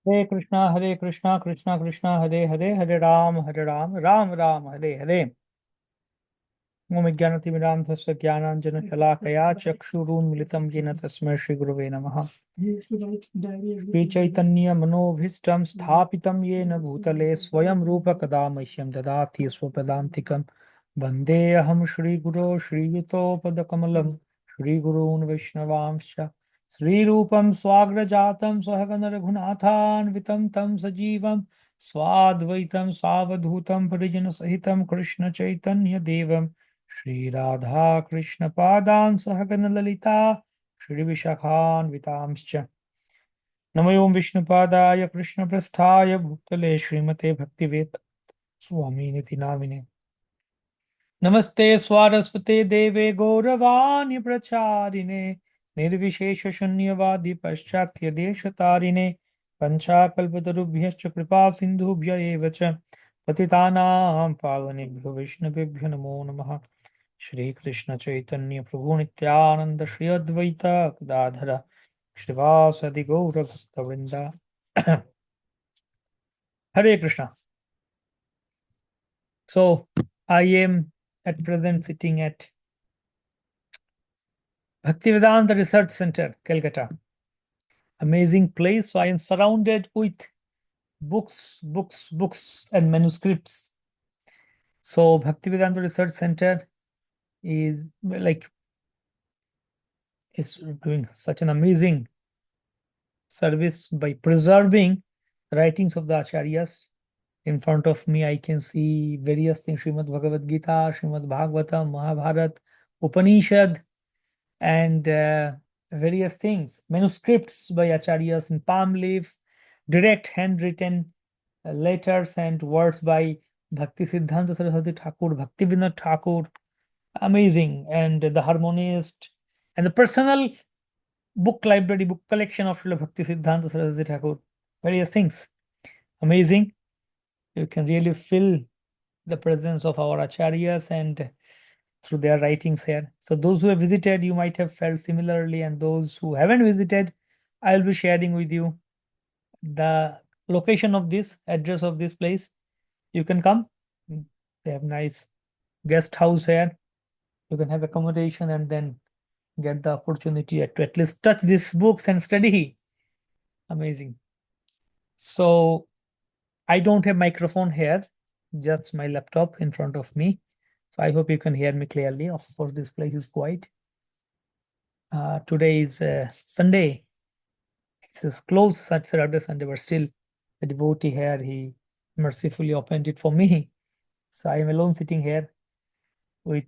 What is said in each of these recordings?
Hare Krishna, Krishna Krishna, Hare Hare, Hare Ram, Ram Ram, Hare Hare. ओम ज्ञानतिमिरान्धस्य ज्ञानाञ्जनशलाकया चक्षुरुन्मिलितं येन तस्मै श्रीगुरवे नमः। श्रीचैतन्यमनोभीष्टं स्थापितं येन भूतले स्वयं रूप कदा मह्यं ददाति स्वपदान्तिकं। वन्देऽहं श्रीगुरो श्रीयुतोपदकमलं श्रीगुरून् वैष्णवांश्च श्रीरूपं स्वाग्रजातं सहगण रघुनाथान्वितं तं सजीवं स्वाद्वैतं सावधूतं परिजनसहितं कृष्णचैतन्यदेवं श्री राधा कृष्ण पादान सहगण ललिता श्री विशाखान्वितांश्च नमो ओम विष्णुपादाय कृष्ण पृष्ठाय भूतले श्रीमते भक्तिवेद स्वामी नामिने नमस्ते स्वारस्वते देवे गौरवाणी प्रचारिणे निर्विशेष शून्यवादी पश्चात्य देशतारिणे पंचाकल्पतरुभ्यश्च कृपा सिन्धुभ्य एव च पतितानां पावनेभ्यो वैष्णवेभ्यो नमो नमः। श्री कृष्ण चैतन्य प्रभु नित्यानंद श्री अद्वैत गदाधर श्रीवासदि गौर भक्तवृंदा हरे Krishna. So I am at present sitting at Bhaktivedanta Research Center, Calcutta. Amazing place. So I am surrounded with books, and manuscripts. So Bhaktivedanta Research Center is doing such an amazing service by preserving writings of the acharyas. In front of me, I can see various things: Srimad Bhagavad Gita, Srimad Bhagavatam, Mahabharat, Upanishad, and various things, manuscripts by acharyas in palm leaf, direct handwritten letters and words by Bhakti Siddhanta Saraswati Thakur, Bhakti Vinod Thakur, amazing, and the harmonist, and the personal book library, book collection of Srila Bhakti Siddhanta Saraswati Thakur, various things, amazing. You can really feel the presence of our acharyas and through their writings here. So those who have visited, you might have felt similarly, and those who haven't visited, I will be sharing with you the location of this, address of this place. You can come. They have nice guest house here. You can have accommodation and then get the opportunity to at least touch these books and study. Amazing. So I don't have microphone here, just my laptop in front of me. So I hope you can hear me clearly. Of course, this place is quiet. Today is Sunday. It's closed Saturday, Sunday, but still the devotee here, he mercifully opened it for me. So I am alone sitting here with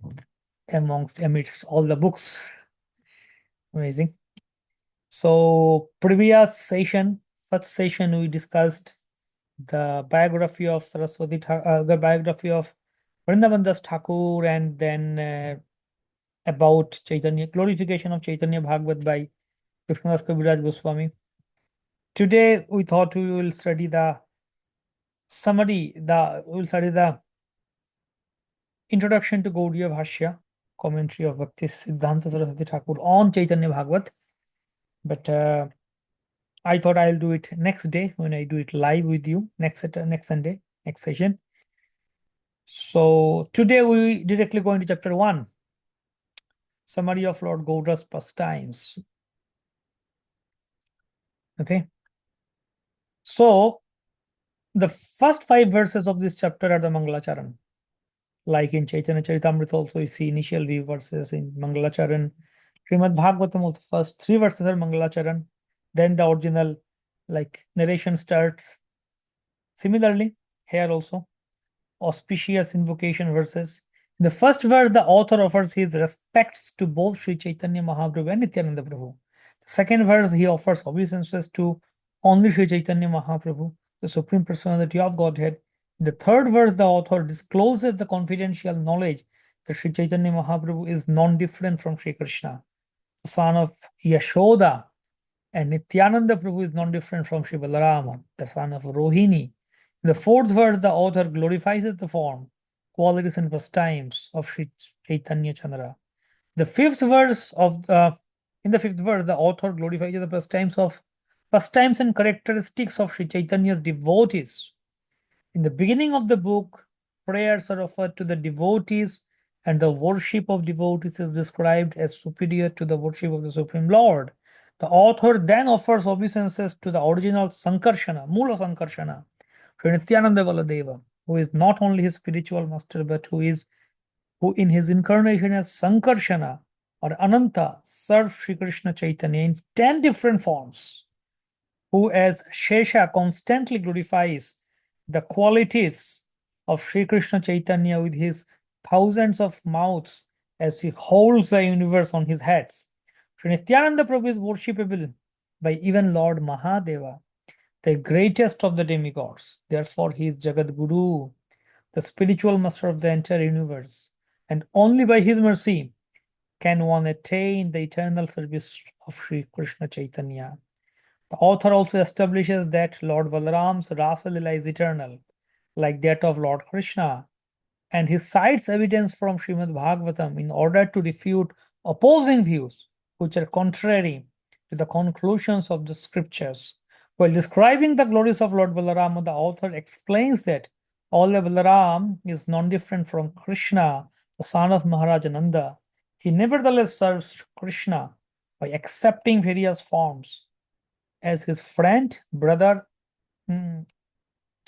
amidst all the books. Amazing. So previous session, first session, we discussed the biography of the biography of Vrindavan Das Thakur, and then about Chaitanya, glorification of Caitanya Bhagavat by Krishnadas Kaviraj Goswami. Today we thought we will study the summary, we will study the introduction to Gaudiya Bhashya, commentary of Bhakti Siddhanta Saraswati Thakur on Chaitanya Bhagavat. But I thought I'll do it next day when I do it live with you next Sunday, next session. So today we directly go into chapter 1, summary of Lord Gauda's pastimes. Okay. So the first 5 verses of this chapter are the Mangalacharan. Like in Chaitanya Charitamrita also, you see initial few verses in Mangalacharan. Srimad Bhagavatam also, first 3 verses are Mangalacharan. Then the original narration starts. Similarly, here also, auspicious invocation verses. In the first verse, the author offers his respects to both Sri Chaitanya Mahaprabhu and Nityananda Prabhu. The second verse, he offers obeisances to only Sri Chaitanya Mahaprabhu, the Supreme Personality of Godhead. In the third verse, the author discloses the confidential knowledge that Sri Chaitanya Mahaprabhu is non-different from Sri Krishna, the son of Yashoda, and Nityananda Prabhu is non-different from Sri Balarama, the son of Rohini. In the fourth verse, the author glorifies the form, qualities, and pastimes of Sri Chaitanya Chandra. In the fifth verse, the author glorifies the pastimes of pastimes and characteristics of Sri Chaitanya's devotees. In the beginning of the book, prayers are offered to the devotees, and the worship of devotees is described as superior to the worship of the Supreme Lord. The author then offers obeisances to the original Sankarshana, Mula Sankarshana, Sri Nityananda Valadeva, who is not only his spiritual master but who in his incarnation as Sankarshana or Ananta served Sri Krishna Chaitanya in 10 different forms, who as Shesha constantly glorifies the qualities of Sri Krishna Chaitanya with his thousands of mouths as he holds the universe on his heads. Sri Nityananda Prabhu is worshipable by even Lord Mahadeva, the greatest of the demigods. Therefore, he is Jagat Guru, the spiritual master of the entire universe. And only by his mercy can one attain the eternal service of Sri Krishna Chaitanya. The author also establishes that Lord Balaram's Rasa Lila is eternal, like that of Lord Krishna, and he cites evidence from Srimad Bhagavatam in order to refute opposing views which are contrary to the conclusions of the scriptures. While describing the glories of Lord Balarama, the author explains that although Balaram is non different from Krishna, the son of Maharaja Nanda, he nevertheless serves Krishna by accepting various forms as his friend, brother,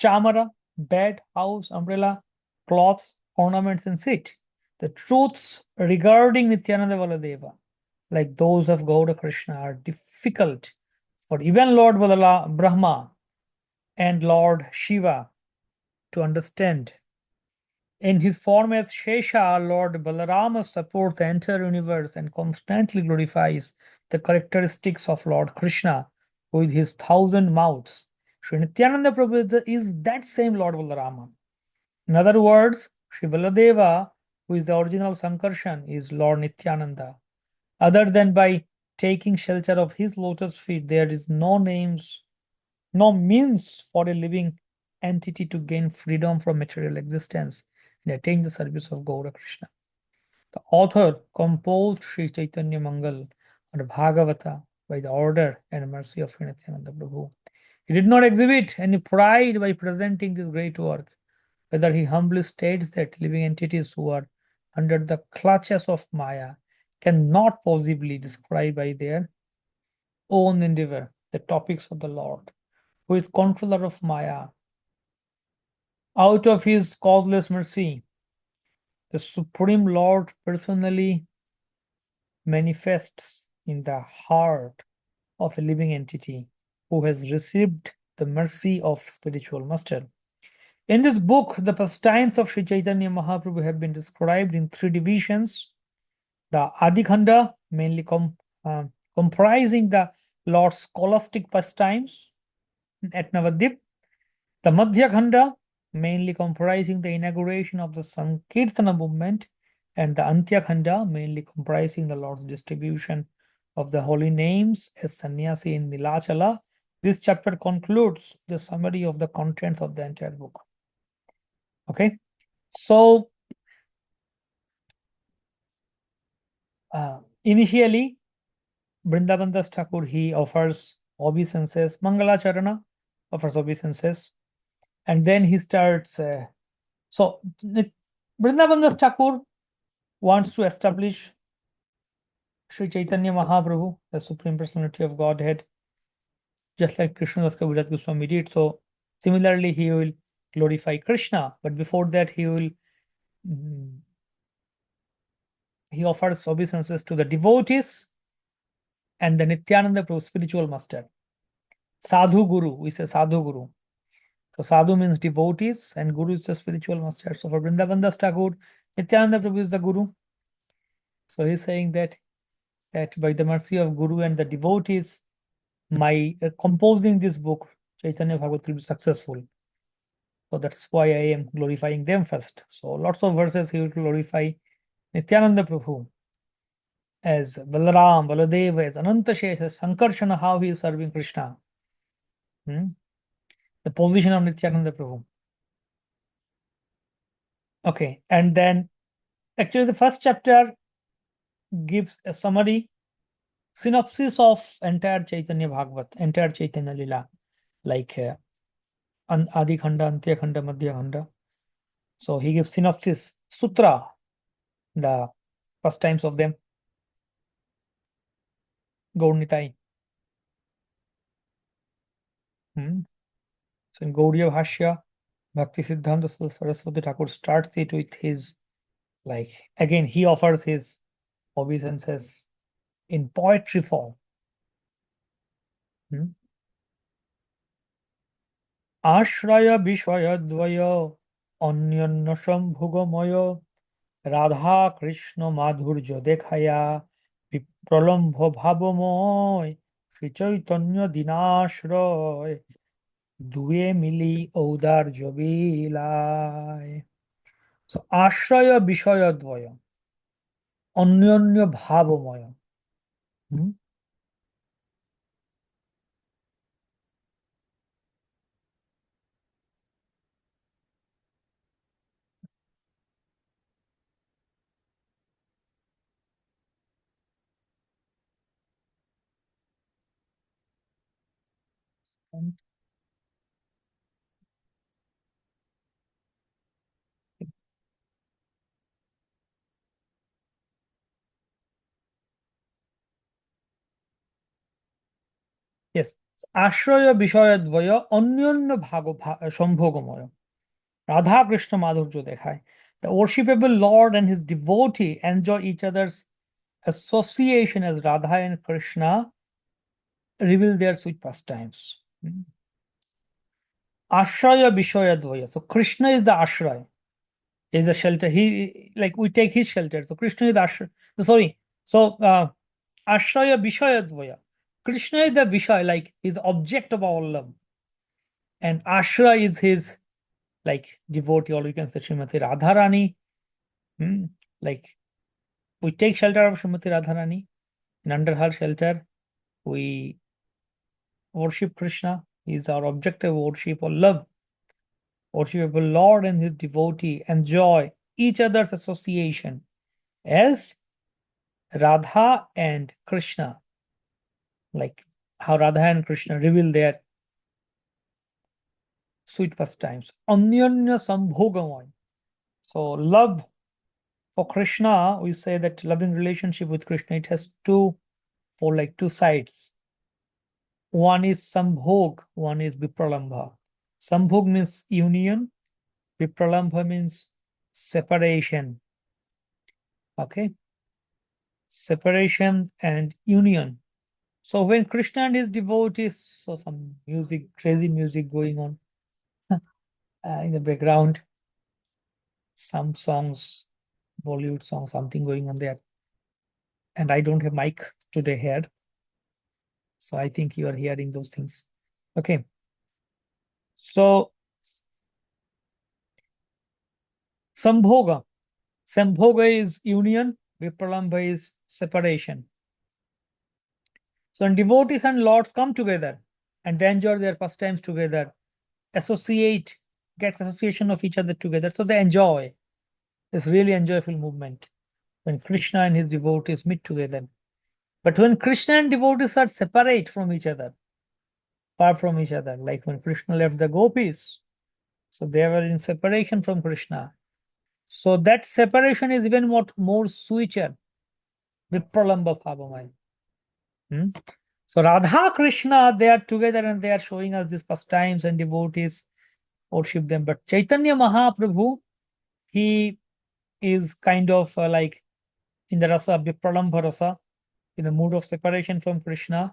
chamara, bed, house, umbrella, cloths, ornaments, and seat. The truths regarding Nityananda Valadeva, like those of Gauda Krishna, are difficult for even Lord Brahma and Lord Shiva to understand. In his form as Shesha, Lord Balarama supports the entire universe and constantly glorifies the characteristics of Lord Krishna with his thousand mouths. Sri Nityananda Prabhu is that same Lord Balarama. In other words, Sri Baladeva, who is the original Sankarshan, is Lord Nityananda. Other than by taking shelter of his lotus feet, there is no means for a living entity to gain freedom from material existence and attain the service of Gaura Krishna. The author composed Sri Chaitanya Mangal or Bhagavata by the order and mercy of Sri Nityananda Prabhu. He did not exhibit any pride by presenting this great work. Rather, he humbly states that living entities who are under the clutches of Maya cannot possibly describe by their own endeavor the topics of the Lord, who is controller of Maya. Out of his causeless mercy, the Supreme Lord personally manifests in the heart of a living entity who has received the mercy of spiritual master. In this book, the pastimes of Sri Chaitanya Mahaprabhu have been described in three divisions. The Adikhanda, mainly comprising the Lord's scholastic pastimes at Navadvip. The Madhya Khanda, mainly comprising the inauguration of the Sankirtana movement, and the Antya Khanda, mainly comprising the Lord's distribution of the holy names as sannyasi in Nilachala. This chapter concludes the summary of the contents of the entire book. Okay, so initially, Vrindavan Das Thakur, he offers obeisances, Mangalacharana offers obeisances, and then he starts. So, Vrindavan Das Thakur wants to establish Sri Chaitanya Mahaprabhu, the Supreme Personality of Godhead, just like Krishna Das Kaviraj Goswami did. So, similarly, he will glorify Krishna, but before that, he offers obeisances to the devotees and the Nityananda Prabhu, spiritual master. Sadhu Guru, we say Sadhu Guru. So Sadhu means devotees and Guru is the spiritual master. So for Vrindavan Das Thakur, Nityananda Prabhu is the Guru. So he's saying that by the mercy of Guru and the devotees, my composing this book, Chaitanya Bhagavata, will be successful. So that's why I am glorifying them first. So lots of verses he will glorify Nityananda Prabhu as Balaram, Baladeva, as Ananta Shesha, as Sankarshana, how he is serving Krishna. The position of Nityananda Prabhu. Okay, and then actually the first chapter gives a summary synopsis of entire Chaitanya Bhagavat, entire Chaitanya Lila, like Adi Khanda, Antya Khanda, Madhya Khanda. So he gives synopsis, sutra, the first times of them, Gaur Nitai. Hmm. So in Gaudiya Bhashya, Bhakti Siddhanta Saraswati Thakur starts it with his, like, again, he offers his obeisances in poetry form. Hmm. Ashraya Vishwaya Dvaya Anyanya Shambhugamaya Radha Krishna মাধুর্য দেখায়া প্রলম্ভ ভাবময় শ্রী চৈতন্য দীনাশ্রয় দুয়ে মিলি ঔদার্য বিলায়। So, আশ্রয় বিষয়দ্বয় অন্যোন্য ভাবময়। Hmm? Yes, আশ্রয় বিষয়দ্বয় অন্যোন্য সম্ভোগময় রাধা কৃষ্ণ মাধুর্য দেখায়। The worshipable Lord and his devotee enjoy each other's association as Radha and Krishna reveal their sweet pastimes. Ashraya Vishayadvaya. So Krishna is the Ashraya, is the shelter. He, like, we take his shelter. So Krishna is the Ashraya. Sorry. So Ashraya Vishayadvaya. Krishna is the Vishaya, like his object of all love. And Ashra is his, like, devotee, or you can say Srimati Radharani. Hmm? Like, we take shelter of Srimati Radharani, and under her shelter, we worship Krishna. He is our object of worship or love. Worshipable Lord and his devotee enjoy each other's association as Radha and Krishna, like how Radha and Krishna reveal their sweet pastimes. Anyanya Sambhogamay. So, love for Krishna, we say that loving relationship with Krishna, it has two, or like two sides. One is Sambhog, one is Vipralambha. Sambhog means union, Vipralambha means separation. Okay, separation and union. So when Krishna and his devotees, so some music, crazy music going on in the background, some songs, Bollywood song, something going on there. And I don't have mic today here, so I think you are hearing those things. Okay, so Sambhoga. Sambhoga is union, Vipralambha is separation. So when devotees and lords come together and they enjoy their pastimes together, associate, get association of each other together, so they enjoy. It's really enjoyable movement when Krishna and his devotees meet together. But when Krishna and devotees are separate from each other, far from each other, like when Krishna left the gopis, so they were in separation from Krishna. So that separation is even more sweeter, Vipralamba Bhavamai. So Radha Krishna, they are together and they are showing us these pastimes and devotees worship them. But Chaitanya Mahaprabhu, he is kind of like in the rasa, Vipralambha rasa, in the mood of separation from Krishna.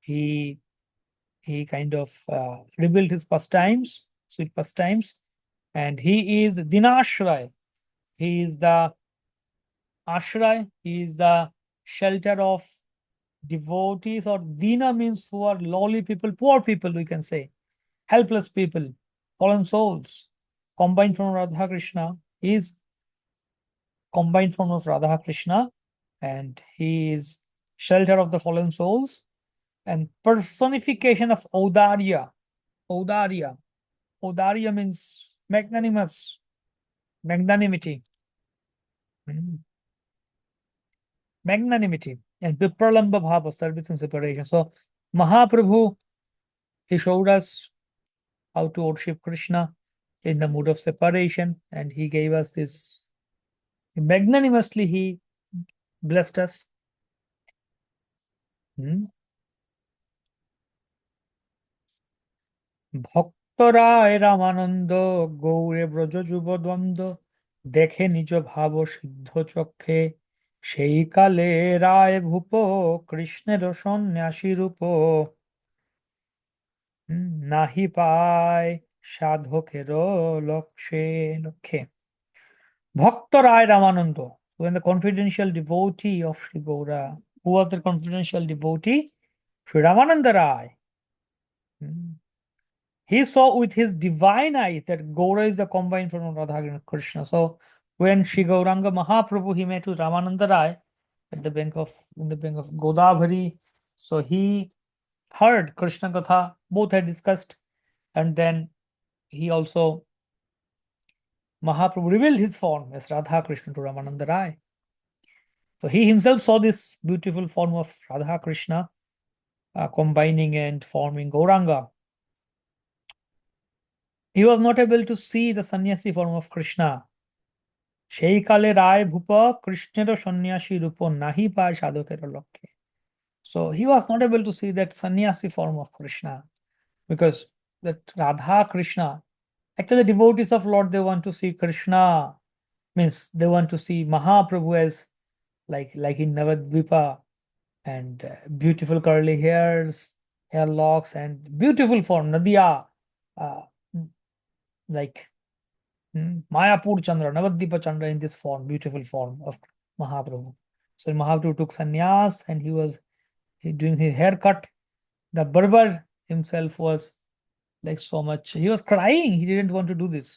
He kind of revealed his pastimes, sweet pastimes, and he is Dinashray. He is the Ashray. He is the shelter of devotees, or Dina means who are lowly people, poor people, we can say, helpless people, fallen souls, combined from Radha Krishna. He is combined form of Radha Krishna, and he is shelter of the fallen souls and personification of Audarya. Audarya. Audarya means magnanimous, magnanimity. Mm. Magnanimity. and Vipralamba Bhava, service and separation. So Mahaprabhu, he showed us how to worship Krishna in the mood of separation, and he gave us this magnanimously, he blessed us. ভক্তরায় Ramananda গৌরে Braj যুব দ্বন্দ্ব দেখে নিজ ভাব সিদ্ধ চক্ষে সেই কালে রায় ভূপ কৃষ্ণের সন্ন্যাসী রূপ নাহি পায় সাধকের লক্ষ্যে লক্ষ্যে ভক্ত রায় Ramananda, when the confidential devotee of Sri Gaura, who was the confidential devotee? Sri Ramananda Rai. He saw with his divine eye that Gaura is the combined form of Radha and Krishna. So when Sri Gauranga Mahaprabhu, he met with Ramananda Rai at the bank of Godavari. So he heard Krishna Katha, both had discussed, and then he also Mahaprabhu revealed his form as Radha Krishna to Ramananda Rai. So he himself saw this beautiful form of Radha Krishna combining and forming Gauranga. He was not able to see the sannyasi form of Krishna. সেই কালে রায় ভূপ কৃষ্ণের সন্ন্যাসী রূপ নাহি পায় সাধকের লক্ষ্যে. So he was not able to see that sannyasi form of Krishna because that Radha Krishna, actually the devotees of Lord, they want to see Krishna, means they want to see Mahaprabhu as like in Navadvipa, and beautiful curly hairs, hair locks, and beautiful form Nadia, like Mayapur Chandra, Navadvipa Chandra in this form, beautiful form of Mahaprabhu. So Mahaprabhu took sannyas and he was doing his haircut. The barber himself was like so much, he was crying, he didn't want to do this.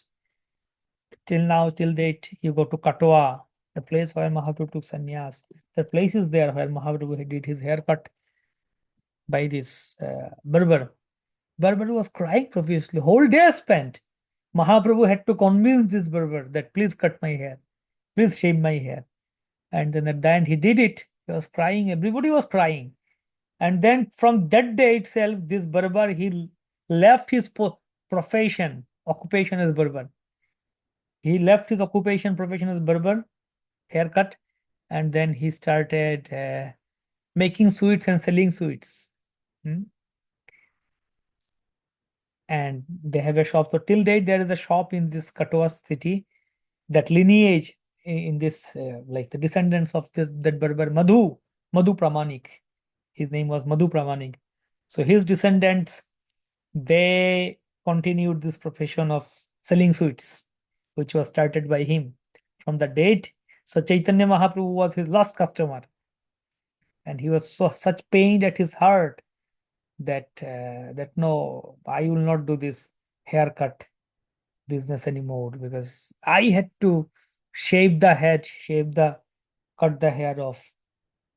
Till now, till date, you go to Katwa, the place where Mahaprabhu took sannyas. The place is there where Mahaprabhu did his haircut by this barber. Barber was crying profusely, whole day spent. Mahaprabhu had to convince this barber that please cut my hair, please shave my hair. And then at the end he did it. He was crying, everybody was crying. And then from that day itself, this barber, he left his occupation as barber. He left his profession as barber, haircut, and then he started making sweets and selling sweets. And they have a shop. So till date, there is a shop in this Katwa city. That lineage in this, like the descendants of that barber, Madhu Pramanik. His name was Madhu Pramanik. So his descendants, they continued this profession of selling sweets, which was started by him from the date. So Chaitanya Mahaprabhu was his last customer, and he was such pained at his heart that that no, I will not do this haircut business anymore, because I had to cut the hair of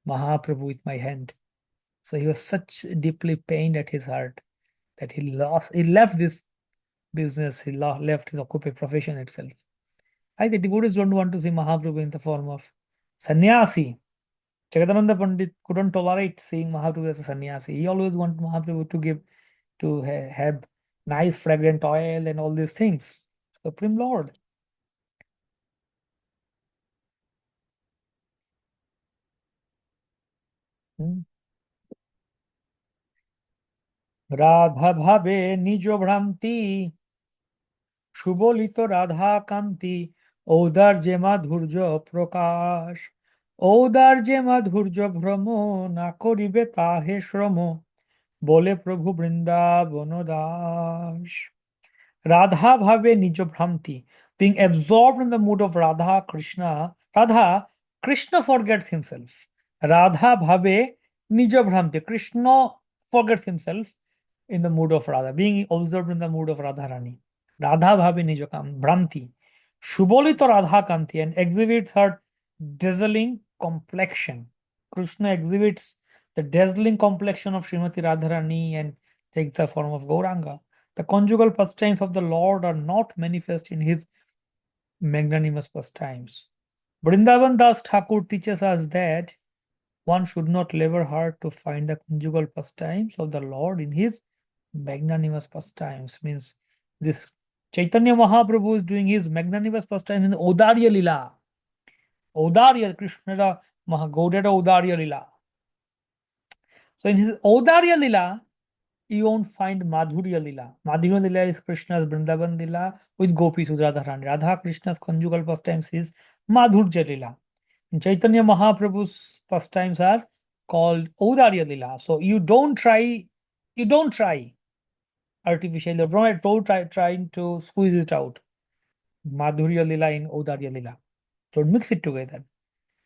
Mahaprabhu with my hand. So he was such deeply pained at his heart that he left this business, he left his occupied profession itself. I the devotees don't want to see Mahaprabhu in the form of sannyasi. Jagadananda Pandit couldn't tolerate seeing Mahaprabhu as a sannyasi. He always wanted Mahaprabhu to have nice fragrant oil and all these things. Supreme Lord. Radha ভাবে নিজ ভ্রান্তি সুবলিত রাধা কান্তি ঔদার্যে মাধুর্য প্রকাশ ঔদার্যে মাধুর্য ভ্রম না করিবে তাহে শ্রম বলে প্রভু Vrindavan Das. Radha bhave nijo bhranti, being absorbed in the mood of Radha Krishna forgets himself. Radha bhave nijo bhranti, Krishna forgets himself in the mood of Radha, being observed in the mood of Radharani. Radha bhave nijo bhranti, Shubolito Radha kanti, and exhibits her dazzling complexion. Krishna exhibits the dazzling complexion of Srimati Radharani and takes the form of Gauranga. The conjugal pastimes of the Lord are not manifest in his magnanimous pastimes. Vrindavan Das Thakur teaches us that one should not labor hard to find the conjugal pastimes of the Lord in his magnanimous pastimes. Means this Chaitanya Mahaprabhu is doing his magnanimous pastimes in the Odarya Lila. Odarya, Krishna Mahagodara Odarya Lila. So in his Odarya Lila, you won't find Madhurya Lila. Madhurya Lila is Krishna's Vrindavan Lila with gopis with Radharani. Radha Krishna's conjugal pastimes is Madhurya Lila. Chaitanya Mahaprabhu's pastimes are called Audarya Lila. So you don't try artificially, don't try trying to squeeze it out. Madhurya Lila in Audarya Lila. Don't mix it together.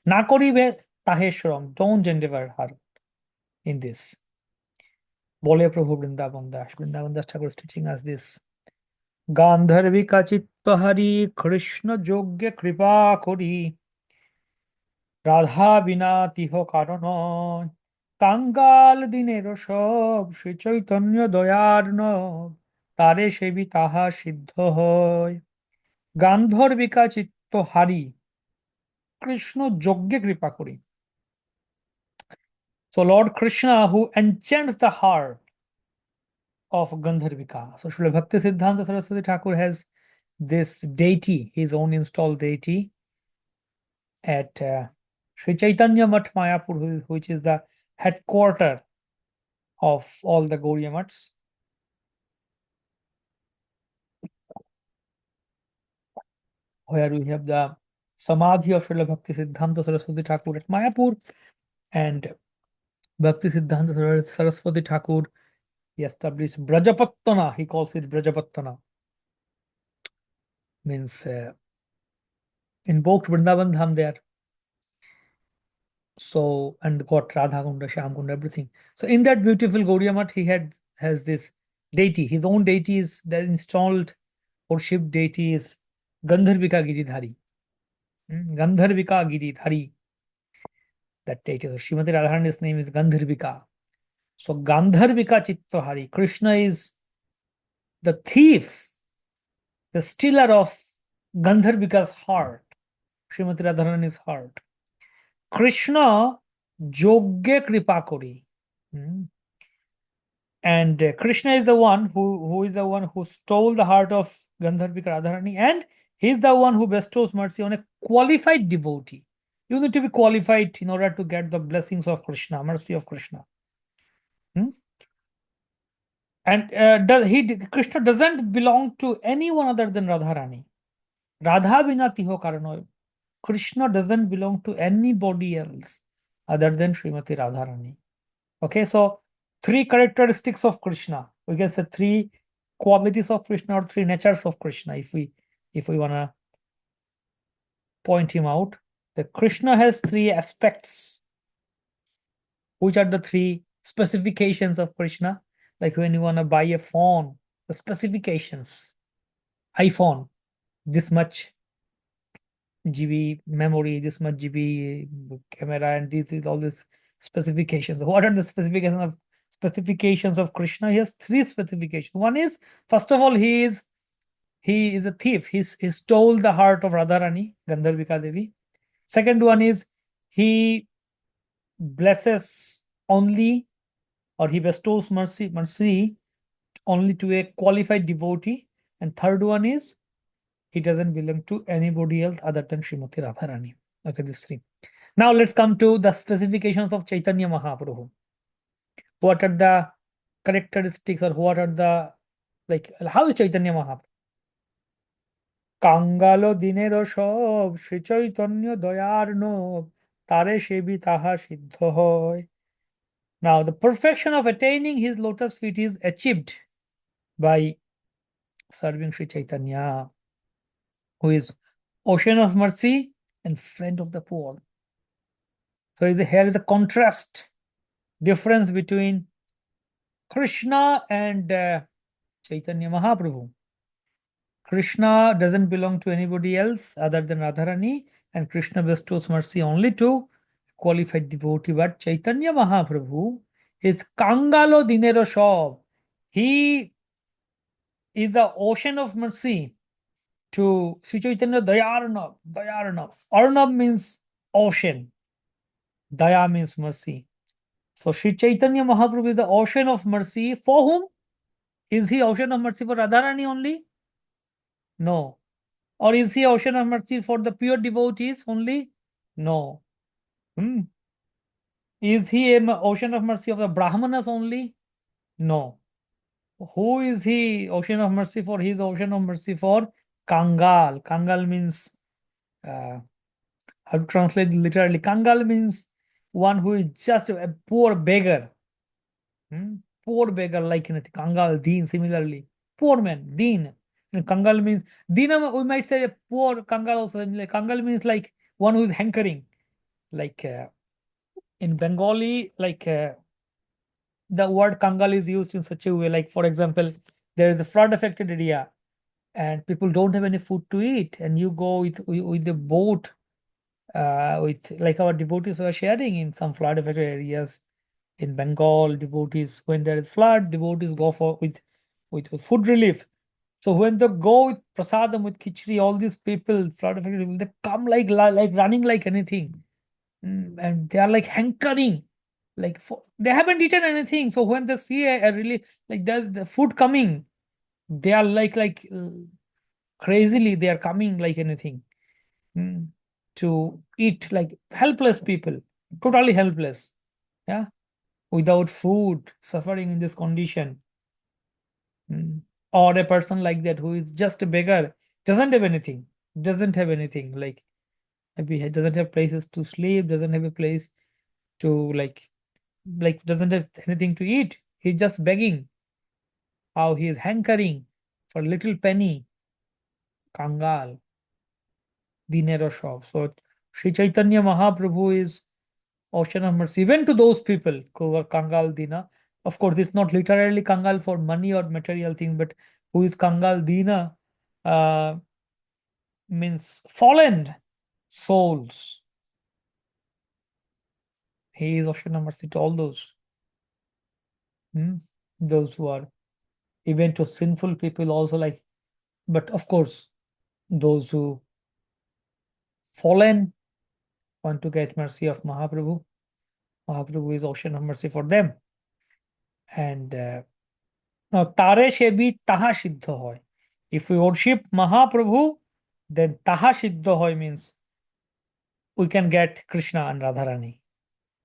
Na koribe taheshwaram. Don't endeavor her in this. Bole Prabhu Vrindavan Das. Vrindavan Das Thakur is teaching us this. Gandharvika chittahari Krishna yogya kripa kori Radha বিনা তিহ কারণ কাঙ্গাল দিনের সব শ্রী চৈতন্য দয়ার্ণ তারে সেবি তাহা সিদ্ধ হয় গান্ধর্বিকা চিত্ত হারি কৃষ্ণ যজ্ঞে কৃপা করি. So Lord Krishna who enchants the heart of Gandharvika. So Srila Bhakti Siddhanta Saraswati Thakur has this deity, his own installed deity at Sri Chaitanya Math Mayapur, which is the headquarter of all the Gaudiya Maths. Where we have the Samadhi of Srila Bhakti Siddhanta Saraswati Thakur at Mayapur, and Bhakti Siddhanta Saraswati Thakur, he established Brajapattana, he calls it Brajapattana, means invoked Vrindavan Dham there. So, and got Radha Kunda, Shyam Kunda, everything. So in that beautiful Gaudiya Math, he has this deity, his own deity is the installed worship deity is Gandharvika Giridhari. Gandharvika Giridhari. That deity. So Srimati Radharani's name is Gandharvika. So Gandharvika Chittahari. Krishna is the thief, the stealer of Gandharvika's heart. Srimati Radharani's heart. Krishna Jogge Kripa Kori. And Krishna is the one who stole the heart of Gandharvika Radharani, and he's the one who bestows mercy on a qualified devotee. You need to be qualified in order to get the blessings of Krishna, mercy of Krishna. And Krishna doesn't belong to anyone other than Radharani. Radha bina tiho karano. Krishna doesn't belong to anybody else other than Srimati Radharani. Okay, so three characteristics of Krishna. We can say three qualities of Krishna or three natures of Krishna if we wanna point him out. The Krishna has three aspects. Which are the three specifications of Krishna? Like when you wanna buy a phone, the specifications. iPhone, this much GB memory, this much GB camera, and all these specifications. What are the specifications of Krishna? He has three specifications. One is, first of all, he is a thief. He stole the heart of Radharani, Gandharvika Devi. Second one is he blesses only, or he bestows mercy only to a qualified devotee. And third one is he doesn't belong to anybody else other than Srimati Radharani. Okay, these three. Now let's come to the specifications of Chaitanya Mahaprabhu. What are the characteristics, or what are the, like, how is Chaitanya Mahaprabhu? Kangalo dinero sob Shri Chaitanya Dayarno Tare Shebi Taha Siddho Hoy. Now the perfection of attaining his lotus feet is achieved by serving Shri Chaitanya, who is ocean of mercy and friend of the poor. So here is a contrast, difference between Krishna and Chaitanya Mahaprabhu. Krishna doesn't belong to anybody else other than Radharani, and Krishna bestows mercy only to qualified devotee. But Chaitanya Mahaprabhu is Kangalo Dinero Shob. He is the ocean of mercy to Sri Chaitanya Dayarnab. Arnab means ocean. Daya means mercy. So Sri Chaitanya Mahaprabhu is the ocean of mercy. For whom? Is he ocean of mercy for Radharani only? No. Or is he ocean of mercy for the pure devotees only? No. Hmm. Is he an ocean of mercy of the Brahmanas only? No. Who is he ocean of mercy for? He is ocean of mercy for Kangal. Kangal means, how to translate literally? Kangal means one who is just a poor beggar. Hmm? Poor beggar like anything. Kangal, Deen, similarly. Poor man, Deen. And Kangal means, Dina, we might say a poor Kangal also. Like, Kangal means like one who is hankering. Like in Bengali, like the word Kangal is used in such a way. Like, for example, there is a flood affected area and people don't have any food to eat. And you go with the boat, with like our devotees were sharing in some flood affected areas in Bengal, devotees, when there is flood, devotees go for with food relief. So when they go with prasadam, with khichdi, all these people, flood affected people, they come like running like anything. And they are like hankering, like they haven't eaten anything. So when they see a really like there's the food coming, they are like crazily they are coming like anything, mm, to eat, like helpless people, totally helpless. Yeah, without food, suffering in this condition. Mm. Or a person like that who is just a beggar, doesn't have anything, like maybe he doesn't have places to sleep, doesn't have a place to like doesn't have anything to eat. He's just begging. How he is hankering for a little penny. Kangal, dinero shop. So Sri Chaitanya Mahaprabhu is ocean of mercy even to those people who are Kangal Dina. Of course, it's not literally Kangal for money or material things, but who is Kangal Dina, uh, means fallen souls. He is ocean of mercy to all those. Hmm? Those who are even to sinful people also, like, but of course, those who fallen want to get mercy of Mahaprabhu. Mahaprabhu is ocean of mercy for them. And now Tare Shebi Taha Siddha Hoy. If we worship Mahaprabhu, then Taha Siddha Hoy means we can get Krishna and Radharani.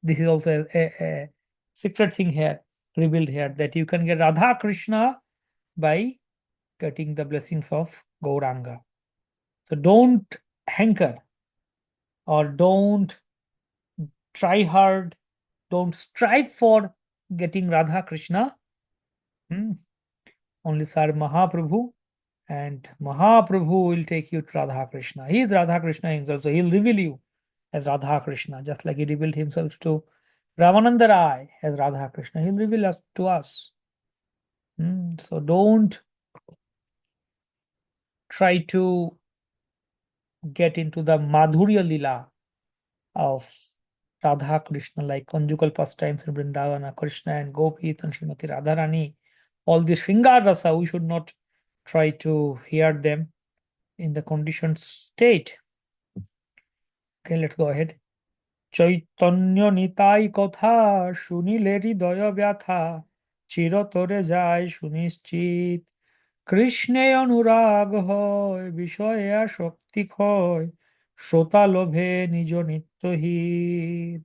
This is also a secret thing here, revealed here, that you can get Radha Krishna by getting the blessings of Gauranga. So don't hanker, or don't try hard, don't strive for getting Radha Krishna. Hmm. Only Sar Mahaprabhu, and Mahaprabhu will take you to Radha Krishna. He is Radha Krishna himself, so he'll reveal you as Radha Krishna, just like he revealed himself to Ramananda Rai as Radha Krishna. He'll reveal us to us. So don't try to get into the Madhurya Lila of Radha Krishna, like conjugal pastimes in Vrindavana, Krishna and Gopis and Srimati Radharani. All the Shringar Rasa, we should not try to hear them in the conditioned state. Okay, let's go ahead. Chaitanya Nitai কথা শুনিলে হৃদয় ব্যথা চিরতরে যায় সুনিশ্চিত কৃষ্ণে অনুরাগ হয় বিষয়ে আসক্তি ক্ষয় শ্রোতা লোভে নিজ নিত্যহিত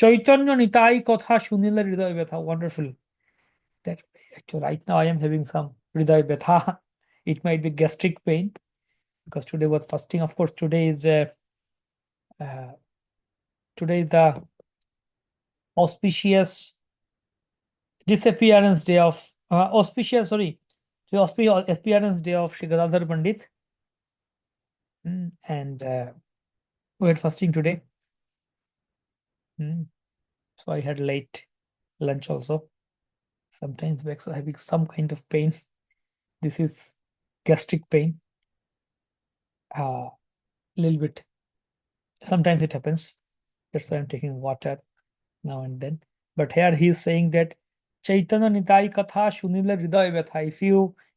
চৈতন্য নিতাই কথা শুনিলে হৃদয় ব্যথা wonderful that actually right now I am having some hriday betha. It might be gastric pain because today was fasting. Of course, uh, today is the auspicious disappearance day of auspicious, sorry, the auspicious appearance day of Shri Gadadhar Pandit. And we had fasting today. So I had late lunch also. Sometimes back, so having some kind of pain. This is gastric pain. A little bit. Sometimes it happens. That's why I'm taking water now and then. But here he is saying that Chaitanya Nitai Katha Shunila Hriday Vyatha.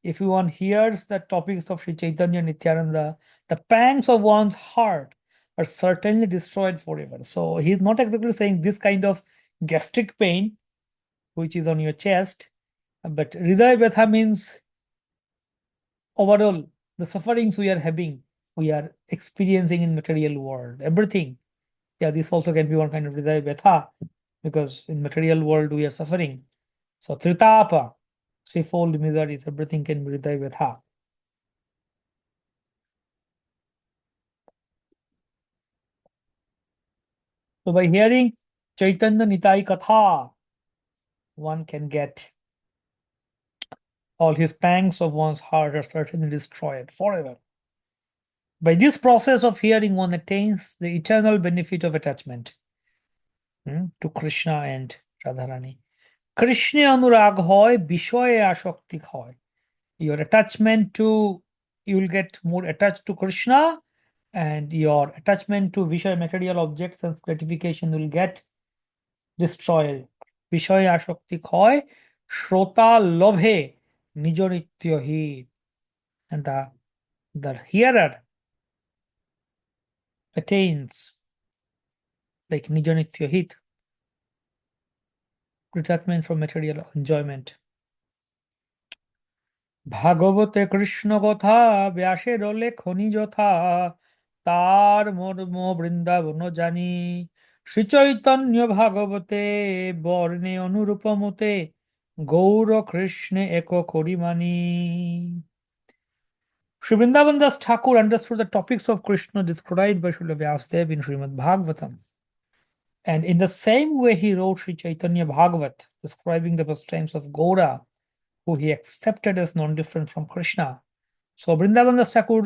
If you one hears the topics of Sri Chaitanya Nityananda, the pangs of one's heart are certainly destroyed forever. So he's not exactly saying this kind of gastric pain, which is on your chest, but Hridaya Betha means overall the sufferings we are having, we are experiencing in material world, everything. Yeah, this also can be one kind of Hridaya Betha, because in material world we are suffering. So Tritapa, threefold miseries, everything can be Hridaya Betha. So by hearing Chaitanya Nitai Katha, one can get all his pangs of one's heart are certainly destroyed forever. By this process of hearing, one attains the eternal benefit of attachment to Krishna and Radharani. Krishna anurag hoy, bishoye ashoktik hoy. Your attachment to, you will get more attached to Krishna, and your attachment to Vishaya material objects and gratification will get destroyed. Vishaya ashoktik hoy, shrota lobhe, nijo nityo hi. And the hearer attains like nijanitya hit, detachment from material enjoyment. ভাগবতে কৃষ্ণ কথা ব্যাসের লেখনি যথা তার মর্ম বৃন্দাবন জানি শ্রী চৈতন্য ভাগবতে বর্ণে অনুরূপমতে গৌর কৃষ্ণে এক করি মানি. Sri Vrindavan Das Thakur understood the topics of Krishna described by Srila Vyasadeva in Srimad Bhagavatam. And in the same way, he wrote Sri Caitanya Bhagavat, describing the pastimes of Gaura, who he accepted as non-different from Krishna. So Vrindavan Thakur,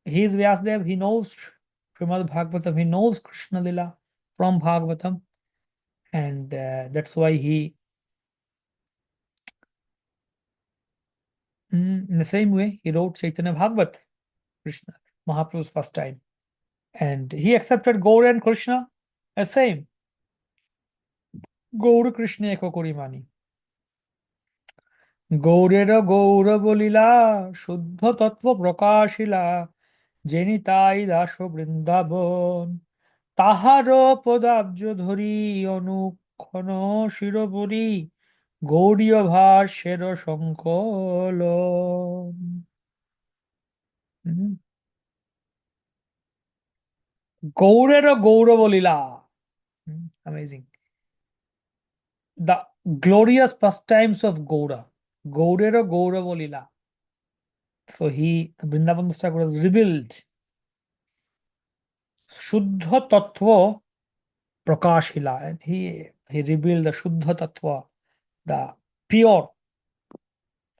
he is Vyasadev, he knows Srimad Bhagavatam, he knows Krishna Lila from Bhagavatam, and that's why he, in the same way, he wrote Chaitanya Bhagavat, Krishna, Mahaprabhu's pastime. And he accepted Gaura and Krishna as same. Gaura Krishna Eko Korimani. গৌরের গৌরব লীলা শুদ্ধ তত্ত্ব প্রকাশিলা jenny তাই দাস বৃন্দাবন তাহার পদাব্জ ধরি অনুক্ষণ শিরোপরি গৌরীয় ভাষ্যের সংকলন. গৌরের গৌরব লীলা, amazing, the glorious pastimes of Gaura. Gaurera Gaurava Lila. So Vrindavan Thakur has revealed Shuddha Tattva Prakashila, and he revealed the Shuddha Tattva, the pure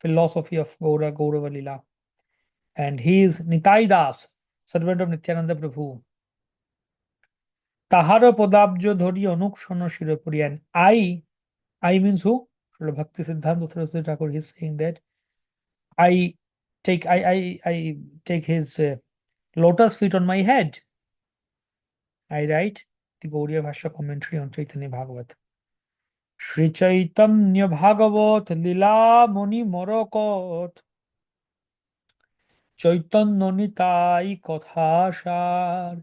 philosophy of Gaurava Lila. And he is Nitai Das, servant of Nityananda Prabhu. Tahara Podabjo Dhori Anukshono Shirapuri. And I means who? Srila Bhakti Siddhanta Saraswati Thakur, he is saying that I take his lotus feet on my head. I write the Gaudiya Bhashya commentary on Chaitanya Bhagavat. Shri Chaitanya Bhagavat Lila Muni Morokot Chaitanya Nitai কথা সার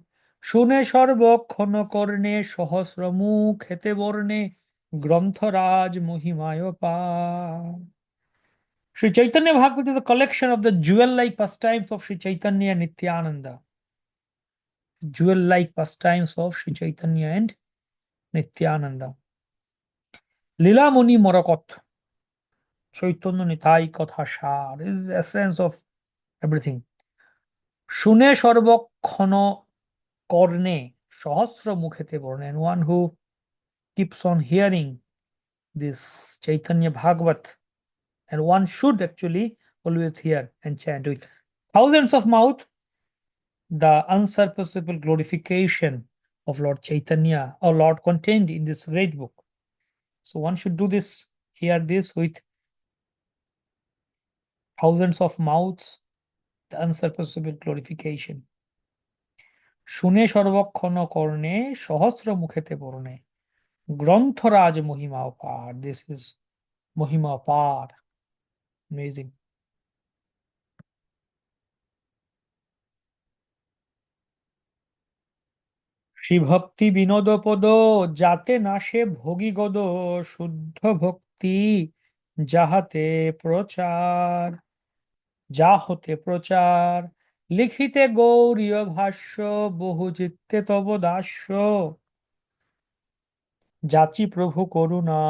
শুনে সর্বক্ষণ কর্ণে সহস্র মুখ হেতে বর্ণে গ্রন্থরাজ মহিমায় পার. Sri Chaitanya Bhagavat is a collection of the jewel-like pastimes of Sri Chaitanya and Nityananda. Jewel-like pastimes of Sri Chaitanya and Nityananda. Lila Muni Morakot, Chaitanya Nitai Katha Sar is the essence of everything. Shune Sarvakkhana Korne Sahasra Mukhete Borne, and one who keeps on hearing this Chaitanya Bhagavat, and one should actually always hear and chant with thousands of mouth the unsurpassable glorification of Lord Chaitanya or Lord contained in this great book. So one should do this, hear this with thousands of mouths, the unsurpassable glorification. শুনে সর্বক্ষণ কর্ণে সহস্র মুখেতে বর্ণে গ্রন্থরাজ মহিমা অপার. This is Mahima Apar. Amazing. Shri ভক্তি বিনোদ পদ যাতে না সে ভোগী গদ শুদ্ধ ভক্তি যাহাতে প্রচার যা হতে প্রচার লিখিতে গৌরীয় ভাষ্য বহু চিত্তে তব দাস্য যাচি প্রভু করুণা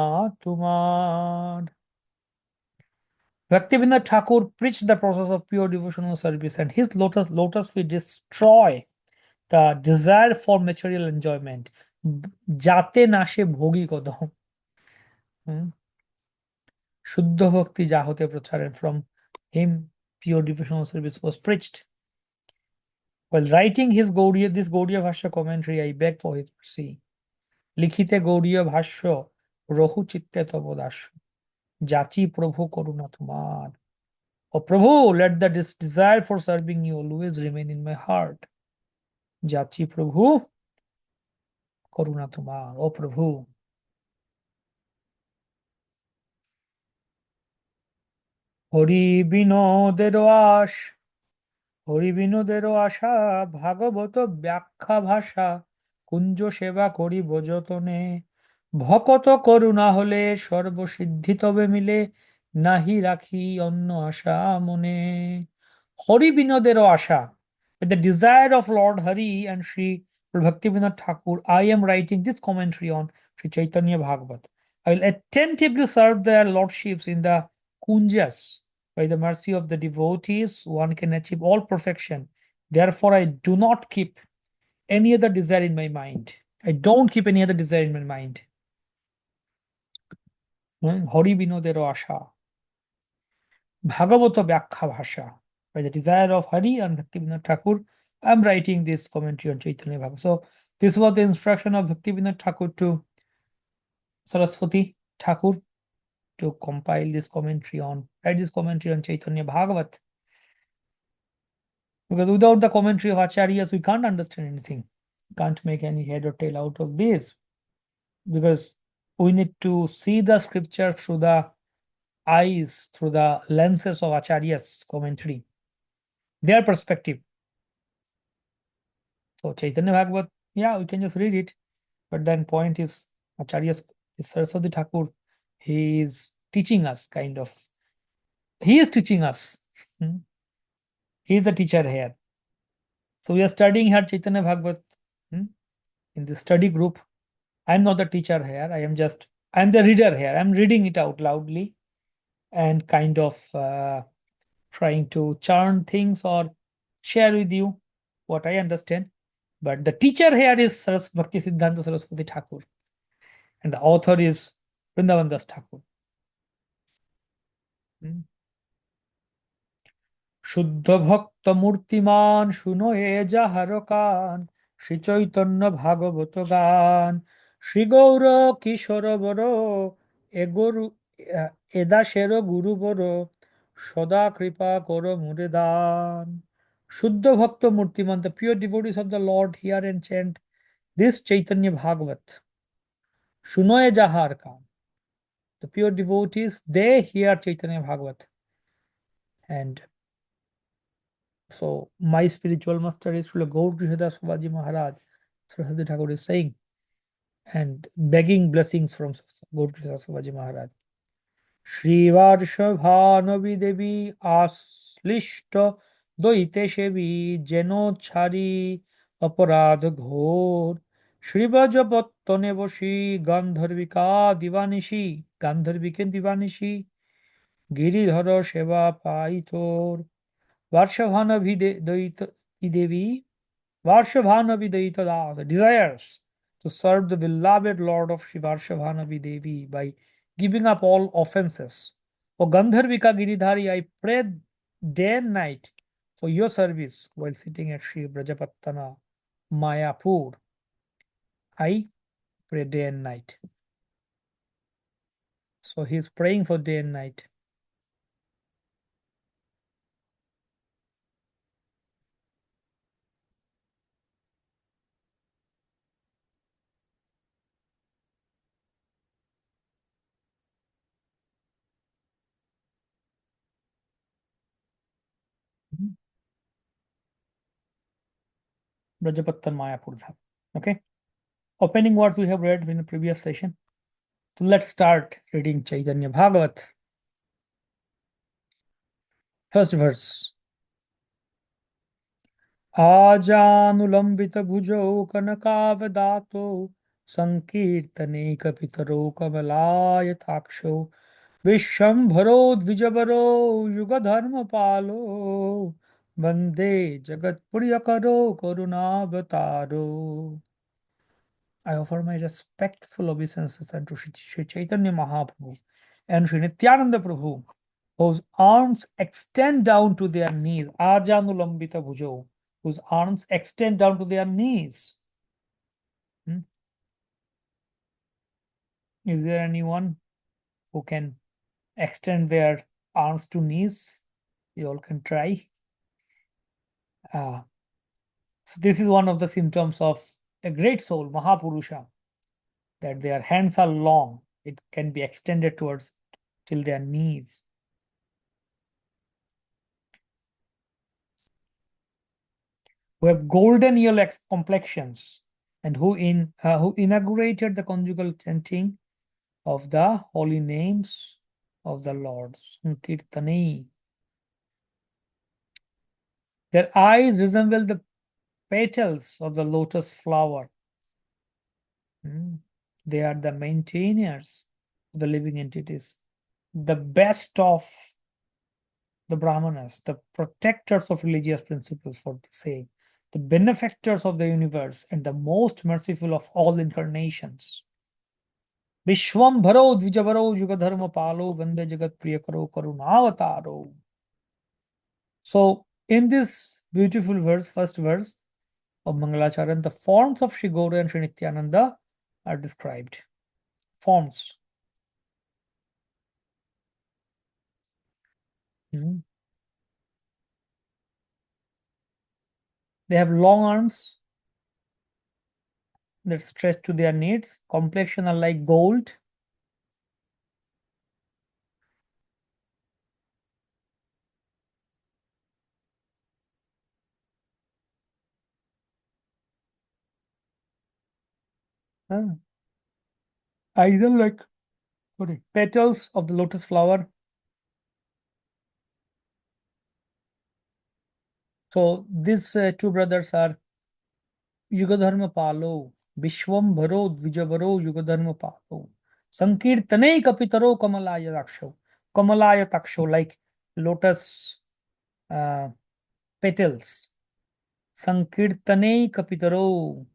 তোমার। Bhaktivinoda Thakur preached the process of pure devotional service, and his lotus feet destroy the desire for material enjoyment. যাতে না সে ভোগী কদম শুদ্ধ ভক্তি যা হতে প্রচার, and from him pure devotional service was preached. While writing this Gaudiya Bhashya commentary, I beg for his mercy. লিখিতে গৌড়ীয় ভাষ্য রঘু চিত্তে তব দাস্য যাচি প্রভু করুণা তোমার। O Prabhu, let the desire for serving you always remain in my heart. যাচি প্রভু করুণা তোমার। ও প্রভু, হরি বিনোদের আশ হরি বিনোদের আশা ভাগবত ব্যাখ্যা ভাষা কুঞ্জ সেবা করিব যতনে ভকত করুণা হলে সর্বসিদ্ধি তবে মিলে নাহি রাখি অন্য আশা মনে। হরি বিনোদেরও আশা, with the desire of Lord Hari and Sri Bhaktivinoda Thakur, I am writing this commentary on Sri Caitanya Bhagavata. I will attentively serve their lordships in the kunjas. By the mercy of the devotees, one can achieve all perfection. Therefore, I do not keep any other desire in my mind. I don't keep any other desire in my mind. Hori binodero asha, Bhagavata Vyakha Bhasha. By the desire of Hari and Bhaktivinoda Thakur, I am writing this commentary on Chaitanya Bhagavata. So, this was the instruction of Bhaktivinoda Thakur to Saraswati Thakur to compile this commentary write this commentary on Chaitanya Bhagavat. Because without the commentary of Acharyas, we can't understand anything. Can't make any head or tail out of this. Because we need to see the scripture through the eyes, through the lenses of Acharyas' commentary, their perspective. So Chaitanya Bhagavat, yeah, we can just read it. But then point is Acharya Saraswati Thakur, he is teaching us kind of. He is teaching us. He is the teacher here. So we are studying here Chaitanya Bhagavat in the study group. I am not the teacher here. I am the reader here. I am reading it out loudly and kind of trying to churn things or share with you what I understand. But the teacher here is Bhakti Siddhanta Saraswati Thakur, and the author is Vrindavan Das Thakur. শুদ্ধ ভক্ত মূর্তিমান শুনো এ যাহার কান শ্রী চৈতন্য ভাগবত গান শ্রী গৌর কিশোর বর এ গরু এদাসের গুরু বর সদা কৃপা কর মুরে দান। শুদ্ধ ভক্ত মূর্তিমান, the pure devotees of the Lord hear and chant this Chaitanya Bhagavat. শুনো এ যাহার কান, the pure devotees, they hear Chaitanya Bhagavat. And so my spiritual master is Srila Gaur Krishadas Babaji Maharaj. Saraswati Thakur is saying and begging blessings from Gaur Krishadas Babaji Maharaj. Shri Varshabhanavi Devi Aslishta Doite Shevi Jeno Chari Aparad Ghor Shri Vajapattane Boshi Gandharvika Divanishi Gandharviken Divanishi Giridhara Sheva Paitor Varshavhanavi Devi Varshavhanavi Das desires to serve the beloved Lord of Shri Varshavhanavi Devi by giving up all offenses. O Gandharvika Giridhari, I pray day and night for your service while sitting at Shri Brajapattana Mayapur. I pray day and night. So he is praying for day and night. Brajapattan Mayapur Dham. Okay. Opening words we have read in the previous session. So let's start reading Caitanya Bhagavat. First verse. आजानुलम्बित भुजौ कनकावदातो संकीर्तनैकपितरो कमलायताक्षौ विश्वम्भरो द्विजवरो युगधर्मपालो वन्दे जगत्प्रियकरो करुणावतारो. I offer my respectful obeisances unto Sri Chaitanya Mahaprabhu and Sri Nityananda Prabhu, whose arms extend down to their knees. Ajanulambita bhujo, whose arms extend down to their knees. Is there anyone who can extend their arms to knees? You all can try. So this is one of the symptoms of a great soul, Mahapurusha, that their hands are long. It can be extended towards till their knees. Who have golden yellow complexions, and who inaugurated the conjugal chanting of the holy names of the Lord. Sankirtani. Their eyes resemble the petals of the lotus flower. They are the maintainers of the living entities, the best of the Brahmanas, the protectors of religious principles, for the sake, the benefactors of the universe, and the most merciful of all incarnations. Vishwambharo Dvijavaro Yugadharma Palo Vande Jagat Priyakaro Karunavataro. So, in this beautiful verse, first verse of Mangalacharan, the forms of Sri Gaura and Sri Nityananda are described. Forms. They have long arms that stretch to their knees. Complexion are like gold. Either like petals of the lotus flower. So these two brothers are Yugadharma Palo, Vishwambharo Dvijavaro Yugadharma Palo, Sankirtane Kapitaro Kamalaya Taksho. Kamalaya Taksho, like lotus petals. Sankirtane Kapitaro.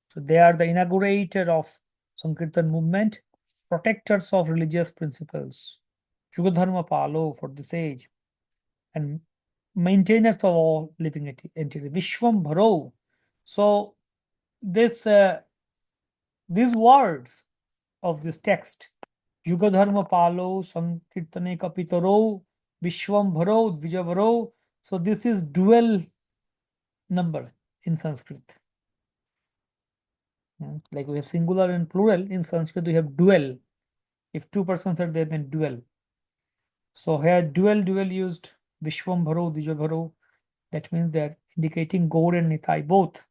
So they are the inaugurator of Sankirtan movement, protectors of religious principles. Yugadharma Palo for this age, and maintainers of all living entities. Vishwambharo. So this these words of this text, Yugadharma Palo, Sankirtane Kapitaro, Vishwambharo, Dvijavaro. So this is dual number in Sanskrit. Like we have singular and plural, in Sanskrit we have dual. If two persons are there, then dual. So here dual used, Vishwambharo, Dvijavaro. That means they are indicating Gaur and Nitai both.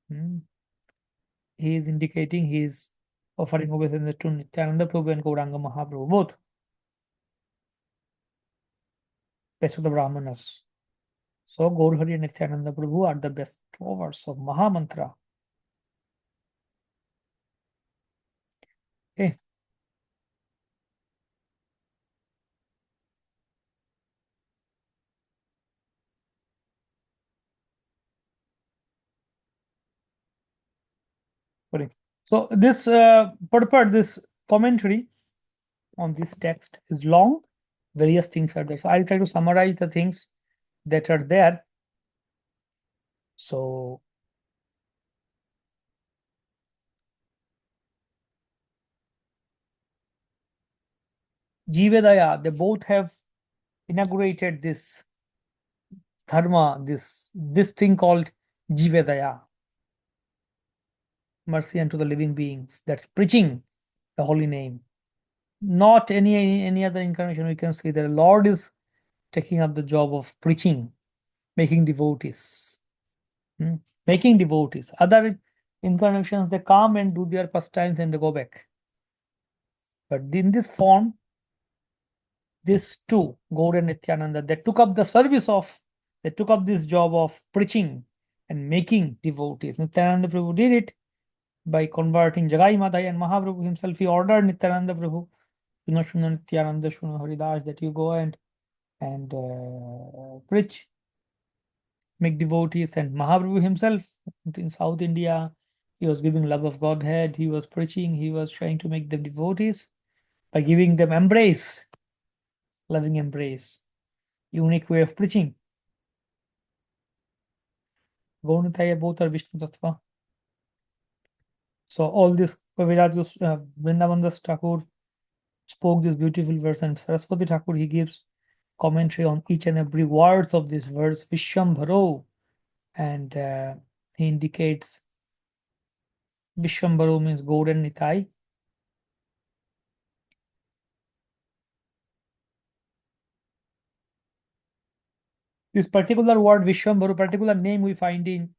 He is indicating he is offering obeisance to Nityananda Prabhu and Gauranga Mahaprabhu, both. Best of the Brahmanas. So Gaurhari and Nityananda Prabhu are the best trovers of Mahamantra. Okay. So this purport, this commentary on this text is long. Various things are there. So I'll try to summarize the things that are there. So Jivedaya, they both have inaugurated this dharma, this thing called Jivedaya, mercy unto the living beings. That's preaching the holy name. Not any other incarnation we can see that the Lord is taking up the job of preaching, making devotees. making devotees. Other incarnations, they come and do their pastimes and they go back. But in this form, these two, Gaur and Nityananda, they took up the service of, they took up this job of preaching and making devotees. Nityananda Prabhu did it by converting Jagai Madhai, and Mahaprabhu himself, he ordered Nityananda Prabhu, Shuna Nityananda, Shuna Haridas, that you go and preach, make devotees. And Mahaprabhu himself in South India, he was giving love of Godhead, he was preaching, he was trying to make them devotees by giving them embrace, loving embrace, unique way of preaching. Gaunataya both are Vishnu Tattva. So all this Kaviraj Vrindavandas Thakur spoke this beautiful verse, and Saraswati Thakur, he gives commentary on each and every words of this verse, Vishwambharo, and he indicates Vishwambharo means Gaur and Nitai. This particular word Vishwambharo, particular name we find in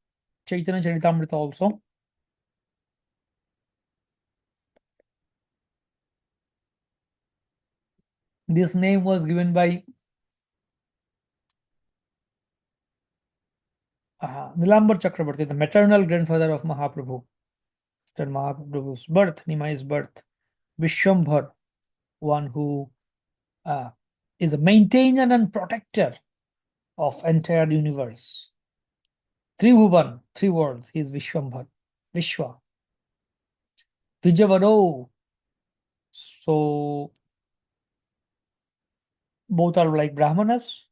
Chaitanya Charitamrita also. This name was given by Nilambar Chakrabarti, the maternal grandfather of Mahaprabhu. After Mahaprabhu's birth, Nimai's birth, Vishwambhar, one who is a maintainer and protector of entire universe. Tribhuvan, three words, he is Vishwambhar, Vishwa. Vijavaro, so both are like Brahmanas,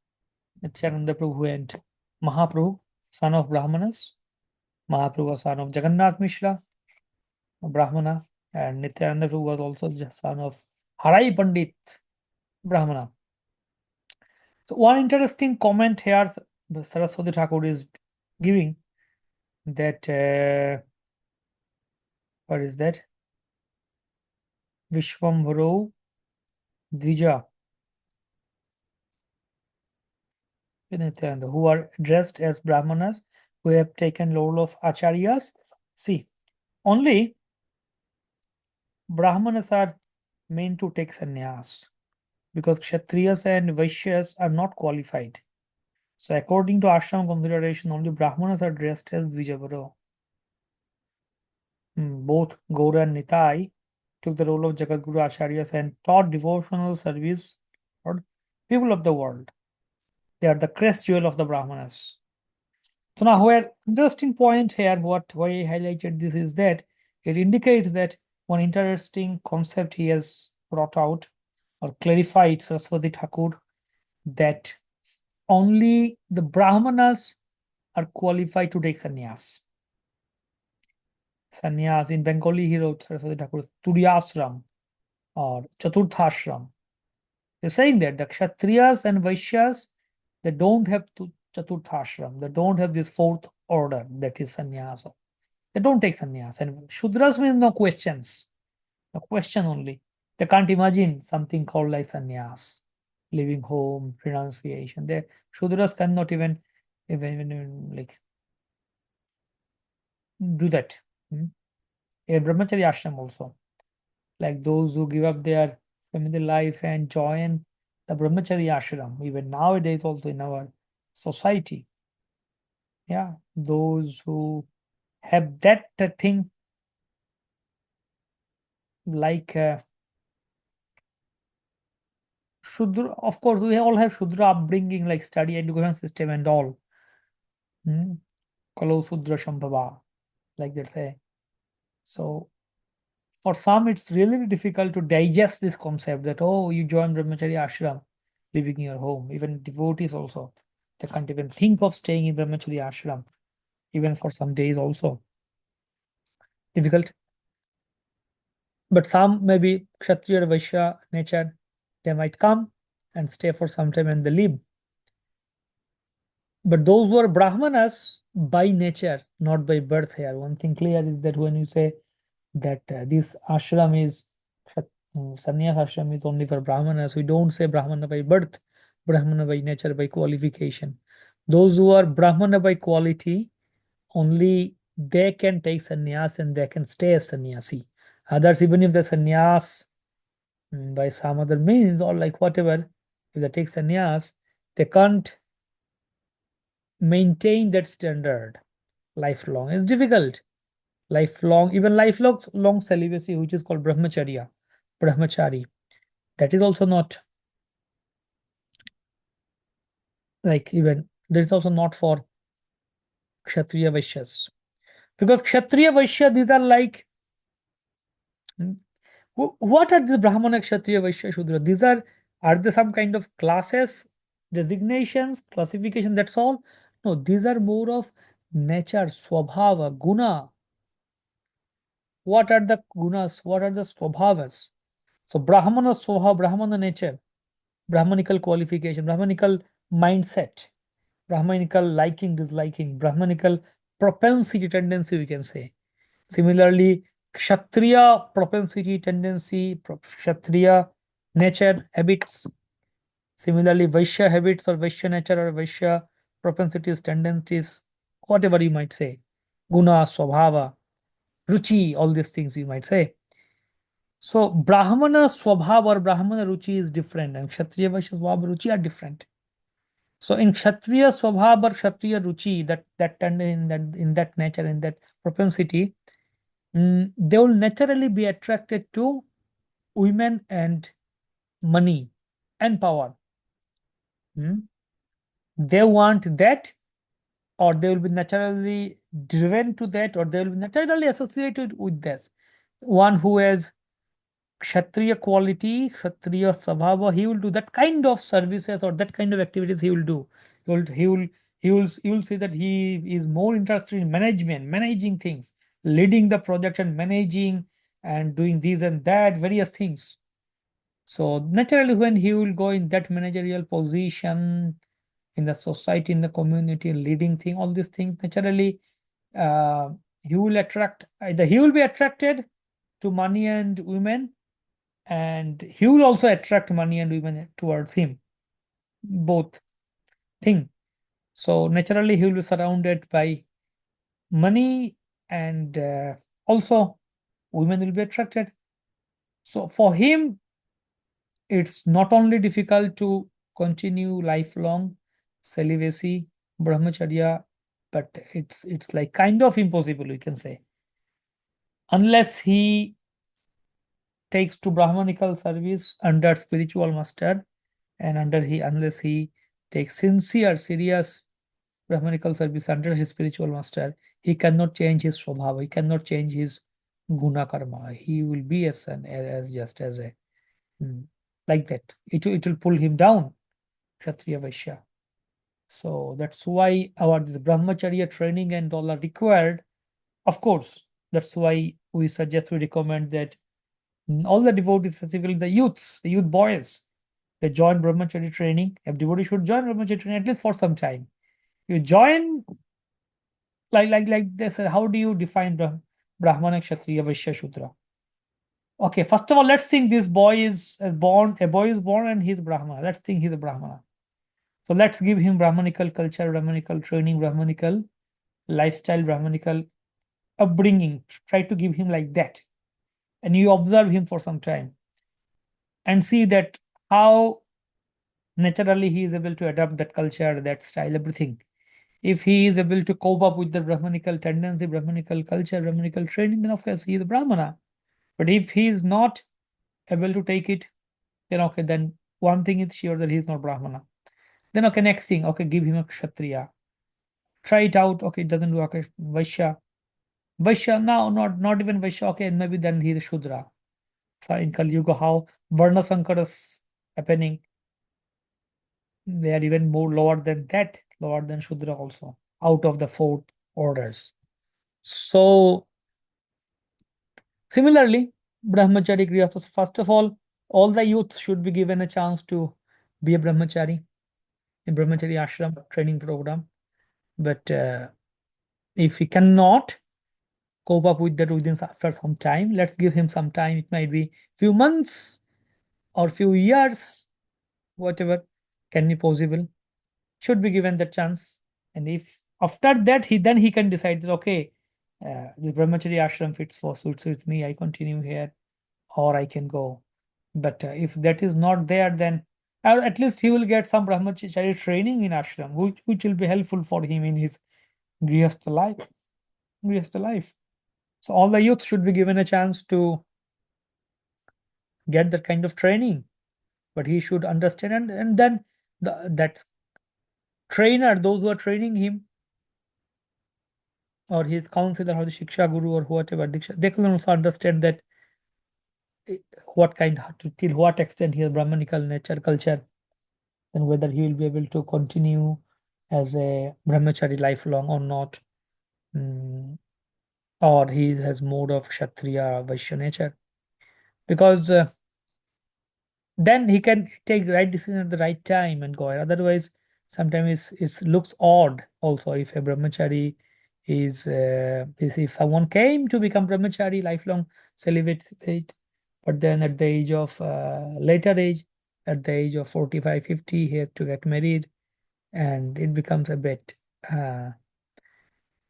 Nityananda Prabhu and Mahaprabhu, son of Brahmanas. Mahaprabhu was son of Jagannath Mishra, a Brahmana, and Nityananda Prabhu was also the son of Harai Pandit, Brahmana. So one interesting comment here, the Saraswati Thakur is giving that, what is that? Vishwambharo Dvija, Nityananda, who are dressed as Brahmanas, who have taken role of Acharyas. See, only Brahmanas are meant to take sannyas, because Kshatriyas and Vaishyas are not qualified. So according to ashram consideration, only Brahmanas are dressed as Dvijavaro. Both Gaura and Nitai took the role of Jagadguru Acharyas and taught devotional service for people of the world. They are the crest jewel of the Brahmanas. So now, where interesting point here, why I highlighted this is that it indicates that one interesting concept he has brought out or clarified, Saraswati Thakur, that only the Brahmanas are qualified to take sannyas. Sannyas, in Bengali he wrote, Saraswati Thakur, Turyasram or Chaturthashram. They're saying that the Kshatriyas and Vaishyas, they don't have Chaturthashram, they don't have this fourth order, that is sannyasa. They don't take sannyas. And Shudras means no questions, no question only. They can't imagine something called like sannyas, leaving home, renunciation. The Shudras cannot even like do that. A brahmachari ashram also, like those who give up their family life and join the brahmachari ashram, even nowadays also in our society. Yeah, those who have that thing, like Shudra, of course, we all have Shudra upbringing, like study education system and all. Kalo Shudra Shambhava, like they say. So for some, it's really difficult to digest this concept that, oh, you join brahmachari ashram, living in your home. Even devotees also, they can't even think of staying in brahmachari ashram, even for some days also. Difficult. But some, maybe Kshatriya or Vaishya nature, they might come and stay for some time and they leave. But those who are Brahmanas by nature, not by birth here. One thing clear is that when you say that this ashram is, sannyas ashram is only for Brahmanas, we don't say Brahmana by birth, Brahmana by nature, by qualification. Those who are Brahmana by quality, only they can take sannyas and they can stay as sannyasi. Others, even if the sannyas by some other means or like whatever, if they take sannyas, they can't maintain that standard lifelong. It's difficult. Lifelong, even lifelong long celibacy, which is called brahmachari. That is also not like even there is also not for Kshatriya Vaishyas. Because Kshatriya Vaishya, these are like what are these Brahmana, Kshatriya, Vaishya, Shudra? These are they some kind of classes, designations, classification? That's all. No, these are more of nature, swabhava, guna. What are the gunas? What are the swabhavas? So Brahmana swabhava, Brahmana nature, Brahmanical qualification, Brahmanical mindset, Brahmanical liking, disliking, Brahmanical propensity, tendency, we can say. Similarly, Kshatriya propensity, tendency, Kshatriya nature, habits. Similarly, Vaishya habits or Vaishya nature or Vaishya propensities, tendencies, whatever you might say. Guna, Swabhava, Ruchi, all these things you might say. So, Brahmana Swabhava or Brahmana Ruchi is different, and Kshatriya, Vaishya, Swabhava, Ruchi are different. So, in Kshatriya Swabhava or Kshatriya Ruchi, that tendency, in that nature, in that propensity, they will naturally be attracted to women and money and power. They want that, or they will be naturally driven to that, or they will be naturally associated with this. One who has Kshatriya quality, Kshatriya Svabhava, he will do that kind of services or that kind of activities he will do. You will see that he is more interested in management, managing things, leading the project and managing and doing this and that, various things. So naturally, when he will go in that managerial position in the society, in the community, leading thing, all these things, naturally, uh, he will attract, either he will be attracted to money and women, and he will also attract money and women towards him, both thing. So naturally, he will be surrounded by money, and also women will be attracted. So for him, it's not only difficult to continue lifelong celibacy, brahmacharya, but it's like kind of impossible, we can say, unless he takes to brahmanical service under spiritual master, and unless he takes sincere, serious brahmanical service under his spiritual master, he cannot change his swabhava, he cannot change his guna karma. He will be as just as a like that. It will pull him down, Kshatriya Vaishya. So that's why our this brahmacharya training and all are required. Of course, that's why we suggest, we recommend that all the devotees, specifically the youths, the youth boys, they join brahmacharya training. Every devotee should join brahmacharya training at least for some time. You join like this. How do you define Brahmana, Kshatriya, Vaishya, Shudra? Okay, first of all, let's think this boy is born. A boy is born and he's Brahmana. Let's think he's a Brahmana. So let's give him Brahmanical culture, Brahmanical training, Brahmanical lifestyle, Brahmanical upbringing. Try to give him like that. And you observe him for some time and see that how naturally he is able to adapt that culture, that style, everything. If he is able to cope up with the Brahmanical tendency, Brahmanical culture, Brahmanical training, then of course he is a Brahmana. But if he is not able to take it, then okay, then one thing is sure that he is not Brahmana. Then okay, next thing, okay, give him a Kshatriya. Try it out. Okay, it doesn't work. Okay, Vaishya. Vaishya, now not even Vaishya. Okay, maybe then he is a Shudra. So in Kali Yuga, how Varna Sankara is happening, they are even more lower than that, lower than Shudra also, out of the four orders. So similarly, Brahmachari Grihastha, first of all the youth should be given a chance to be a Brahmachari in Brahmachari Ashram training program. But if he cannot cope up with that within after some time, let's give him some time. It might be few months or few years, whatever can be possible. Should be given the chance. And if After that, he can decide that, okay, the brahmachari ashram suits with me, I continue here, or I can go. But if that is not there, then or at least he will get some brahmachari training in ashram, which will be helpful for him in his grihastha life. Grihastha life. So all the youth should be given a chance to get that kind of training. But he should understand, and then that trainer, those who are training him, or his counselor, or the shiksha guru, or whatever, they can also understand that what kind, till what extent he has brahmanical nature, culture, and whether he will be able to continue as a brahmachari lifelong or not, mm, or he has mode of kshatriya vaishya nature, because then he can take right decision at the right time and go. Otherwise, sometimes it looks odd also if a brahmachari is if someone came to become brahmachari, lifelong celibate, but then at the age of later age, at the age of 45, 50, he has to get married, and it becomes uh,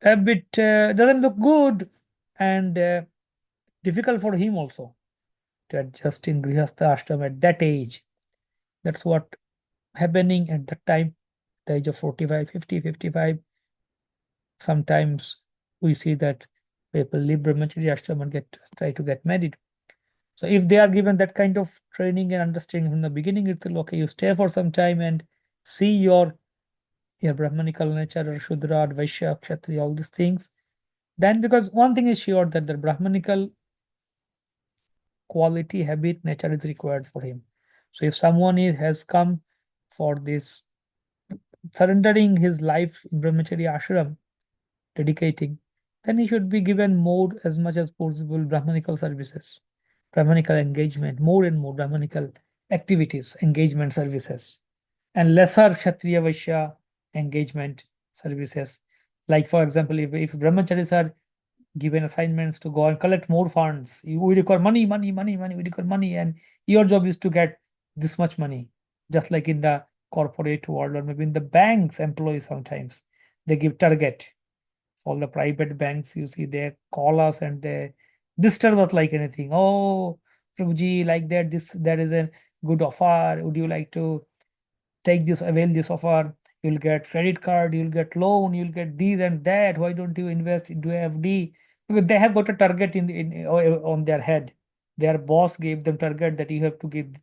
a bit doesn't look good, and difficult for him also to adjust in grihastha ashram at that age. That's what happening at that time, the age of 45, 50, 55. Sometimes we see that people leave brahmacharya ashram and try to get married. So if they are given that kind of training and understanding from the beginning, it's okay, you stay for some time and see your brahmanical nature, or shudra, or vaishya, kshatriya, all these things. Then, because one thing is sure, that the brahmanical quality, habit, nature is required for him. So if someone has come for this, surrendering his life in brahmacharya ashram, dedicating, then he should be given more, as much as possible, brahmanical services, brahmanical engagement, more and more brahmanical activities, engagement services, and lesser kshatriya vaishya engagement services. Like for example, if brahmacharis are given assignments to go and collect more funds, we require money, money, money, money, we require money, and your job is to get this much money. Just like in the corporate world, or maybe in the banks, employees sometimes they give target. So all the private banks, you see, they call us and they disturb us like anything. Oh, Prabhuji, like that, this there is a good offer. Would you like to take this, avail this offer? You'll get credit card, you'll get loan, you'll get this and that. Why don't you invest into FD? Because they have got a target on their head. Their boss gave them target that you have to get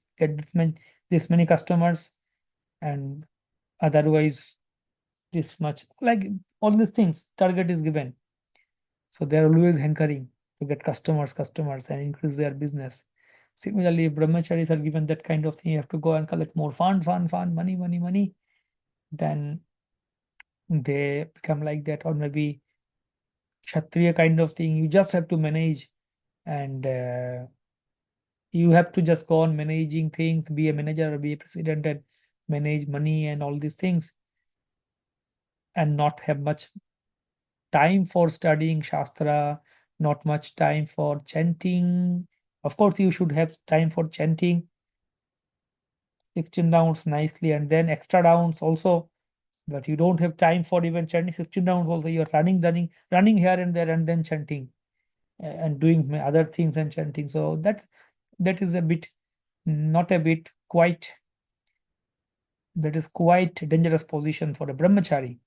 this many customers, and otherwise this much. Like all these things, target is given. So they're always hankering to get customers, and increase their business. Similarly, if brahmacharis are given that kind of thing, you have to go and collect more fund, money, money, money, then they become like that. Or maybe kshatriya kind of thing, you just have to manage, and you have to just go on managing things, be a manager or be a president, and manage money and all these things, and not have much time for studying Shastra, not much time for chanting. Of course, you should have time for chanting 16 rounds nicely, and then extra rounds also. But you don't have time for even chanting 16 rounds also. You're running here and there, and then chanting, and doing other things and chanting. So that is a bit, not a bit, quite, that is quite dangerous position for a brahmachari.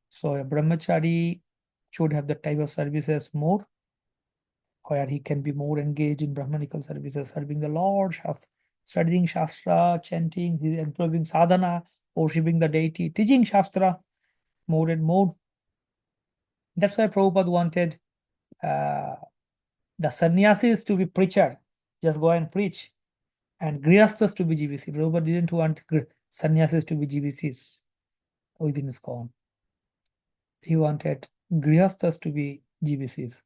So a brahmachari should have the type of services more, where he can be more engaged in Brahmanical services, serving the Lord, studying Shastra, chanting, improving sadhana, worshipping the deity, teaching Shastra more and more. That's why Prabhupada wanted uh, the sannyasis to be preacher, just go and preach, and grihasthas to be GBC. Prabhupada didn't want sannyasis to be GBCs within his ISKCON. He wanted grihasthas to be GBCs.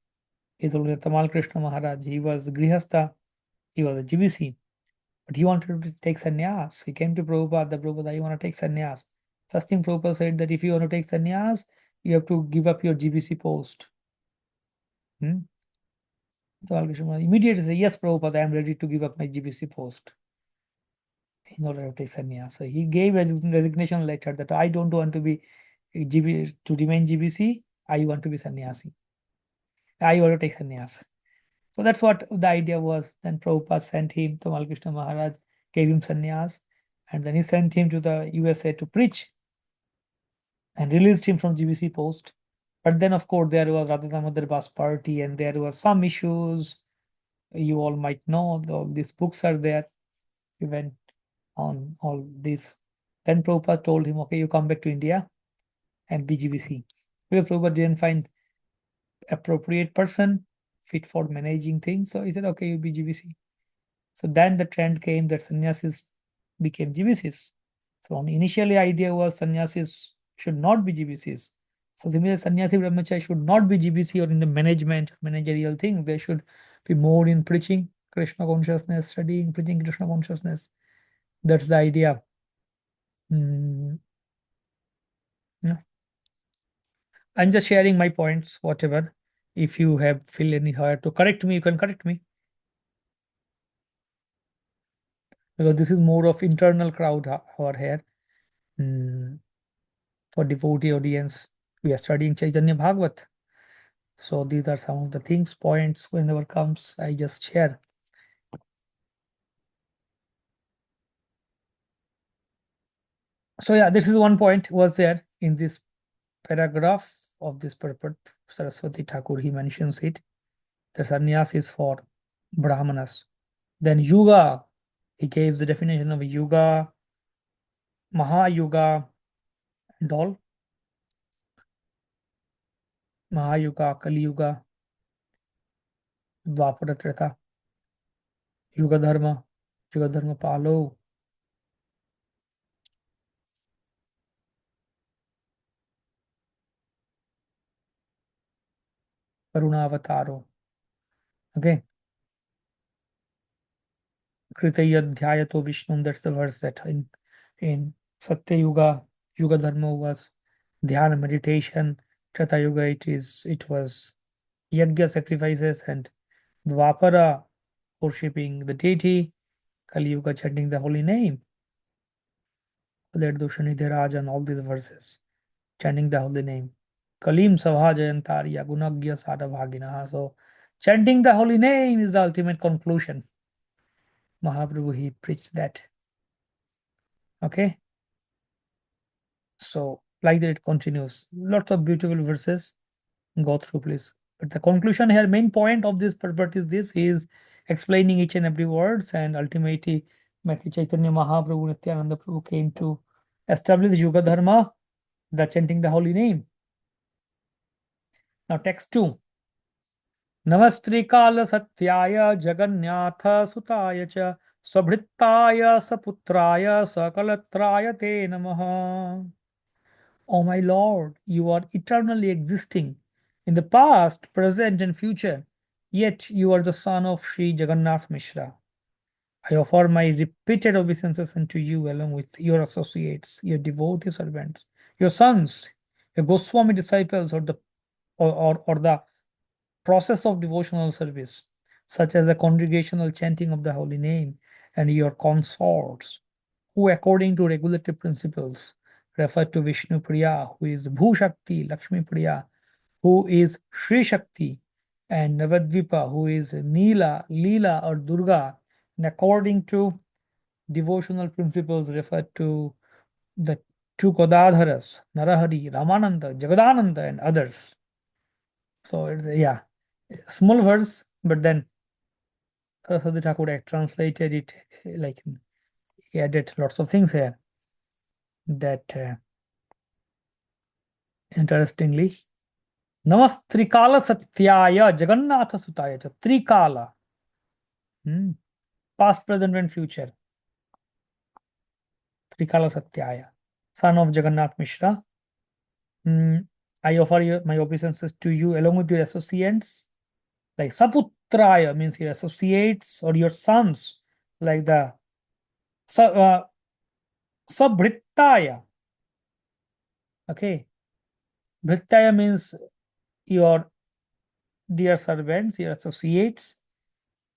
His only Tamal Krishna Maharaj, he was grihastha, he was a GBC. But he wanted to take sannyas. He came to Prabhupada, Prabhupada, I want to take sannyas. First thing Prabhupada said, that if you want to take sannyas, you have to give up your GBC post. Hmm? So immediately say, yes, Prabhupada, I am ready to give up my GBC post in order to take sannyas. So he gave resignation letter that I don't want to be to remain GBC, I want to be sannyasi. I want to take sannyas. So that's what the idea was. Then Prabhupada sent him to Malkrishna Maharaj, gave him sannyas, and then he sent him to the USA to preach and released him from GBC post. But then, of course, there was Radha Damodar Das party, and there was some issues. You all might know, all these books are there. He went on all this. Then Prabhupada told him, okay, you come back to India and be GBC. Because Prabhupada didn't find appropriate person fit for managing things. So he said, okay, you be GBC. So then the trend came that sannyasis became GBCs. So initially idea was sannyasis should not be GBCs. So similarly, sannyasi brahmachari should not be GBC or in the managerial thing. They should be more in preaching Krishna consciousness, studying, preaching Krishna consciousness. That's the idea. Yeah. I'm just sharing my points, whatever. If you have feel any hurt to correct me, you can correct me. Because this is more of internal crowd over here. For devotee audience, we are studying Caitanya Bhagavata. So these are some of the things, points, whenever comes, I just share. So yeah, this is one point was there in this paragraph of this purport. Saraswati Thakur, he mentions it. The sannyas is for Brahmanas. Then Yuga, he gives the definition of Yuga, Mahayuga, and all. Mahayuga, Kali Yuga, Dwapara Treta, Yuga Dharma Palo, Karunavataro. Okay. Kritayadhyayato Vishnu, that's the verse that in Satya Yuga, Yuga Dharma was dhyana meditation. Treta Yuga it was yajna sacrifices, and Dwapara worshipping the deity. Kali Yuga chanting the holy name. That Dushanidhi and all these verses chanting the holy name. Kalim Savha Jayantariya Gunagya Sada Bhagina. So chanting the holy name is the ultimate conclusion. Mahaprabhu, he preached that. Okay. So like that it continues. Lots of beautiful verses. Go through, please. But the conclusion here, main point of this purport is this: he is explaining each and every words, and ultimately Chaitanya Mahaprabhu Nityananda Prabhu came to establish Yuga Dharma, the chanting the holy name. Now text 2. Namastrikala Satyaya Jagannatha Sutaya Cha Sabhrittaya Saputraya Sakalatraya Te Namaha. O my Lord, you are eternally existing in the past, present, and future, yet you are the son of Sri Jagannath Mishra. I offer my repeated obeisances unto you along with your associates, your devotee servants, your sons, your Goswami disciples, or the process of devotional service, such as the congregational chanting of the holy name, and your consorts, who according to regulative principles refer to Vishnu Priya, who is Bhu Shakti, Lakshmi Priya, who is Sri Shakti, and Navadvipa, who is Neela, Leela, or Durga, and according to devotional principles refer to the two Godadharas, Narahari, Ramananda, Jagadananda, and others. So it's small verse, but then Saraswati Thakur translated it like he added lots of things here that interestingly. Namastrikala Satyaya Jagannatha Sutaya cha Trikala. Past, present, and future. Trikala Satyaya, son of Jagannath Mishra. I offer my obeisances to you along with your associates. Like Saputraya means your associates or your sons, like the Sabhrittaya. Okay. Bhrittaya means your dear servants, your associates.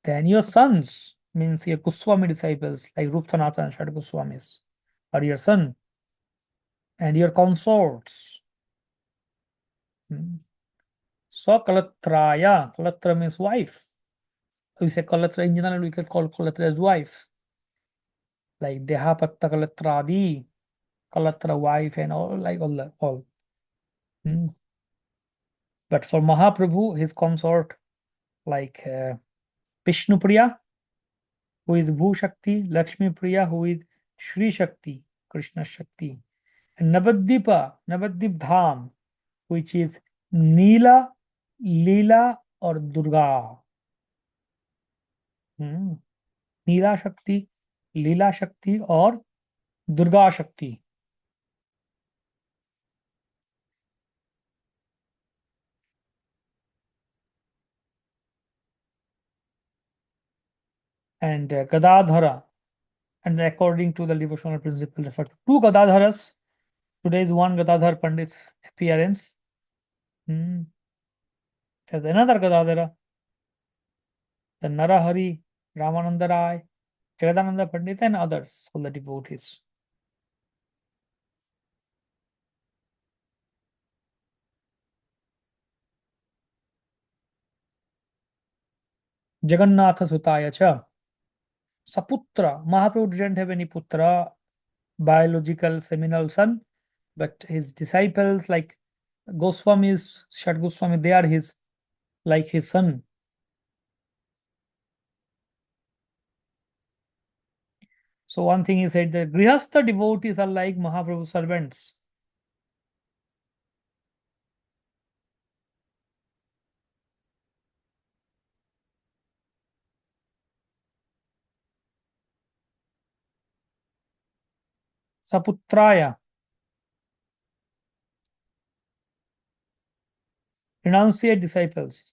Then your sons means your Goswami disciples, like Ruptanatha and Shad Goswamis, or your son. And your consorts, So Kalatraya, Kalatra means wife. We say Kalatra in general, we can call Kalatra as wife. Like Deha Patta Kalatradi, Kalatra wife and all, like all. Hmm. But for Mahaprabhu, his consort, like Vishnu Priya, who is Bhu Shakti, Lakshmi Priya, who is Shri Shakti, Krishna Shakti, and Navadvip Dham, which is Neela, Leela, or Durga. Hmm. Neela Shakti, Leela Shakti, or Durga Shakti. And Gadadhara. And according to the devotional principle, refer to two Gadadharas. Today is one Gadadhar Pandit's appearance. Hmm. There's another Gadadhara, the Narahari, Ramananda Rai, Jagadananda Pandit, and others, all the devotees. Jagannatha Sutaya Cha. Saputra. Mahaprabhu didn't have any putra, biological seminal son, but his disciples like Goswamis, Shat Goswami, they are his like his son. So one thing he said that Grihastha devotees are like Mahaprabhu's servants. Saputraya, renunciate disciples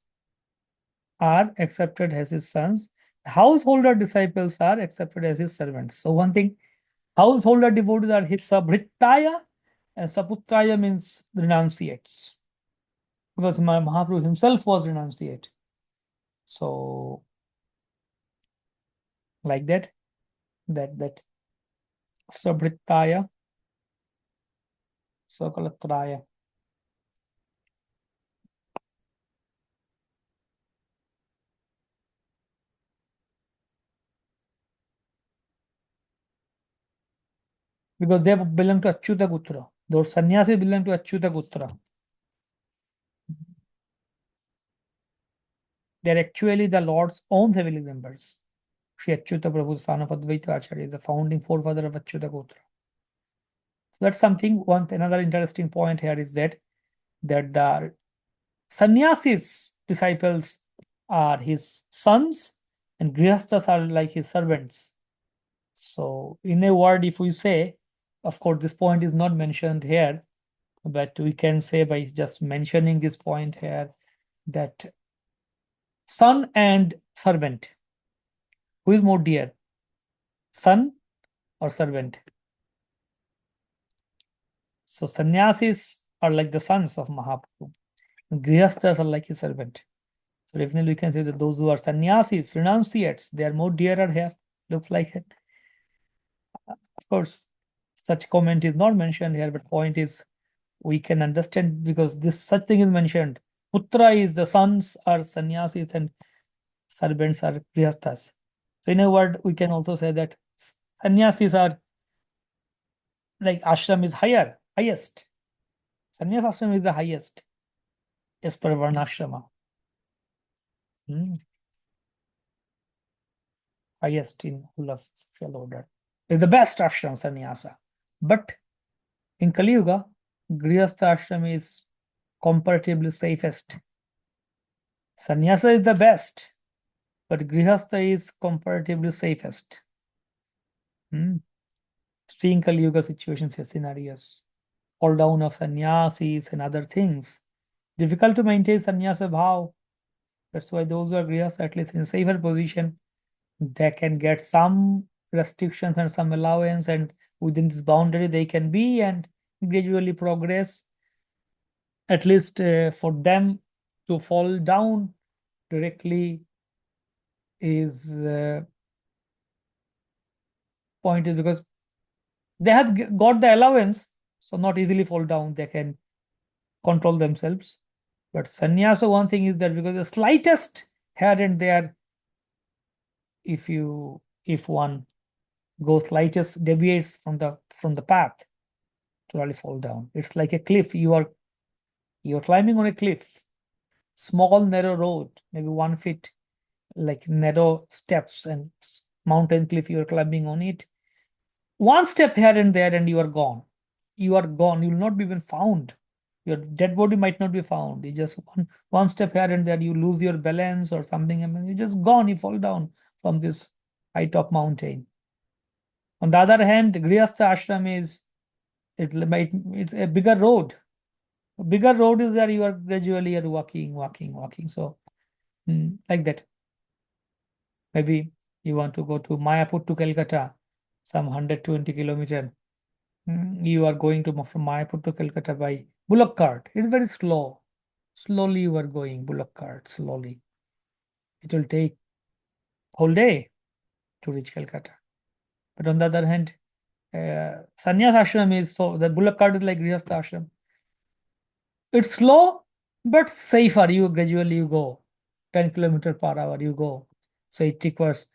are accepted as his sons. Householder disciples are accepted as his servants. So one thing, householder devotees are his sabhritaya, and saputraya means renunciates. Because Mahaprabhu himself was renunciate. So like that sabhritaya, sakalatraya. Because they belong to Achyuta Gotra. Those sannyasis belong to Achyuta Gotra. They are actually the Lord's own family members. Sri Achyuta Prabhu, son of Advaita Acharya, is the founding forefather of Achyuta Gotra. So that's something. Another interesting point here is that the sannyasis disciples are his sons, and grihasthas are like his servants. So, in a word, if we say, of course, this point is not mentioned here, but we can say by just mentioning this point here that son and servant, who is more dear, son or servant? So sannyasis are like the sons of Mahaprabhu. Grihasthas are like his servant. So definitely we can say that those who are sannyasis, renunciates, they are more dearer here. Looks like it. Of course, such comment is not mentioned here, but point is we can understand because this such thing is mentioned. Putra is the sons are sannyasis and servants are grihasthas. So in a word, we can also say that sannyasis are like ashram is highest. Sannyas ashram is the highest as per varnashrama. Hmm. Highest in all of social order. Is the best ashram sannyasa. But in Kali Yuga, Grihastha ashram is comparatively safest. Sannyasa is the best, but Grihastha is comparatively safest. Hmm. Seeing Kali Yuga situations and scenarios, fall down of sannyasis and other things. Difficult to maintain sannyasa bhav. That's why those who are grihastha, at least in a safer position, they can get some restrictions and some allowance, and within this boundary they can be and gradually progress. At least for them to fall down directly is point is because they have got the allowance, so not easily fall down. They can control themselves. But sannyasa, one thing is that because the slightest here and there, if one goes slightest deviates from the path, to really fall down. It's like a cliff. You're climbing on a cliff, small narrow road, maybe 1 feet, like narrow steps and mountain cliff. You're climbing on it. One step here and there, and you are gone. You are gone. You will not be even found. Your dead body might not be found. You just one step here and there, you lose your balance or something, and you're just gone. You fall down from this high top mountain. On the other hand, Grihastha ashram is it's a bigger road. A bigger road is that you are gradually are walking. So like that. Maybe you want to go to Mayapur to Calcutta, some 120 kilometer. You are going to from Mayapur to Calcutta by bullock cart. It's very slow. Slowly you are going bullock cart, slowly. It will take whole day to reach Calcutta. But on the other hand, sannyas ashram is so the bullock cart is like grihastha ashram. It's slow but safer. You gradually you go 10 kilometer per hour. You go. So it requires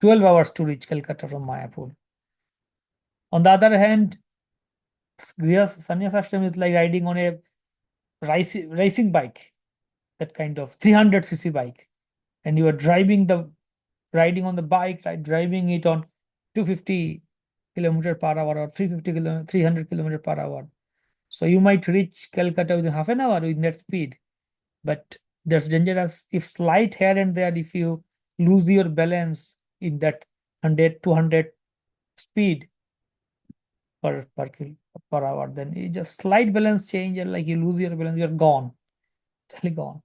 12 hours to reach Calcutta from Mayapur. On the other hand, sannyas ashram is like riding on a racing bike, that kind of 300 cc bike, and you are riding on the bike, right, driving it on 250 kilometer per hour or 300 kilometer per hour. So you might reach Calcutta within half an hour with that speed, but that's dangerous if slight here and there, if you lose your balance in that 100 200 speed per hour, then you just slight balance change and like you lose your balance, you're gone, totally gone.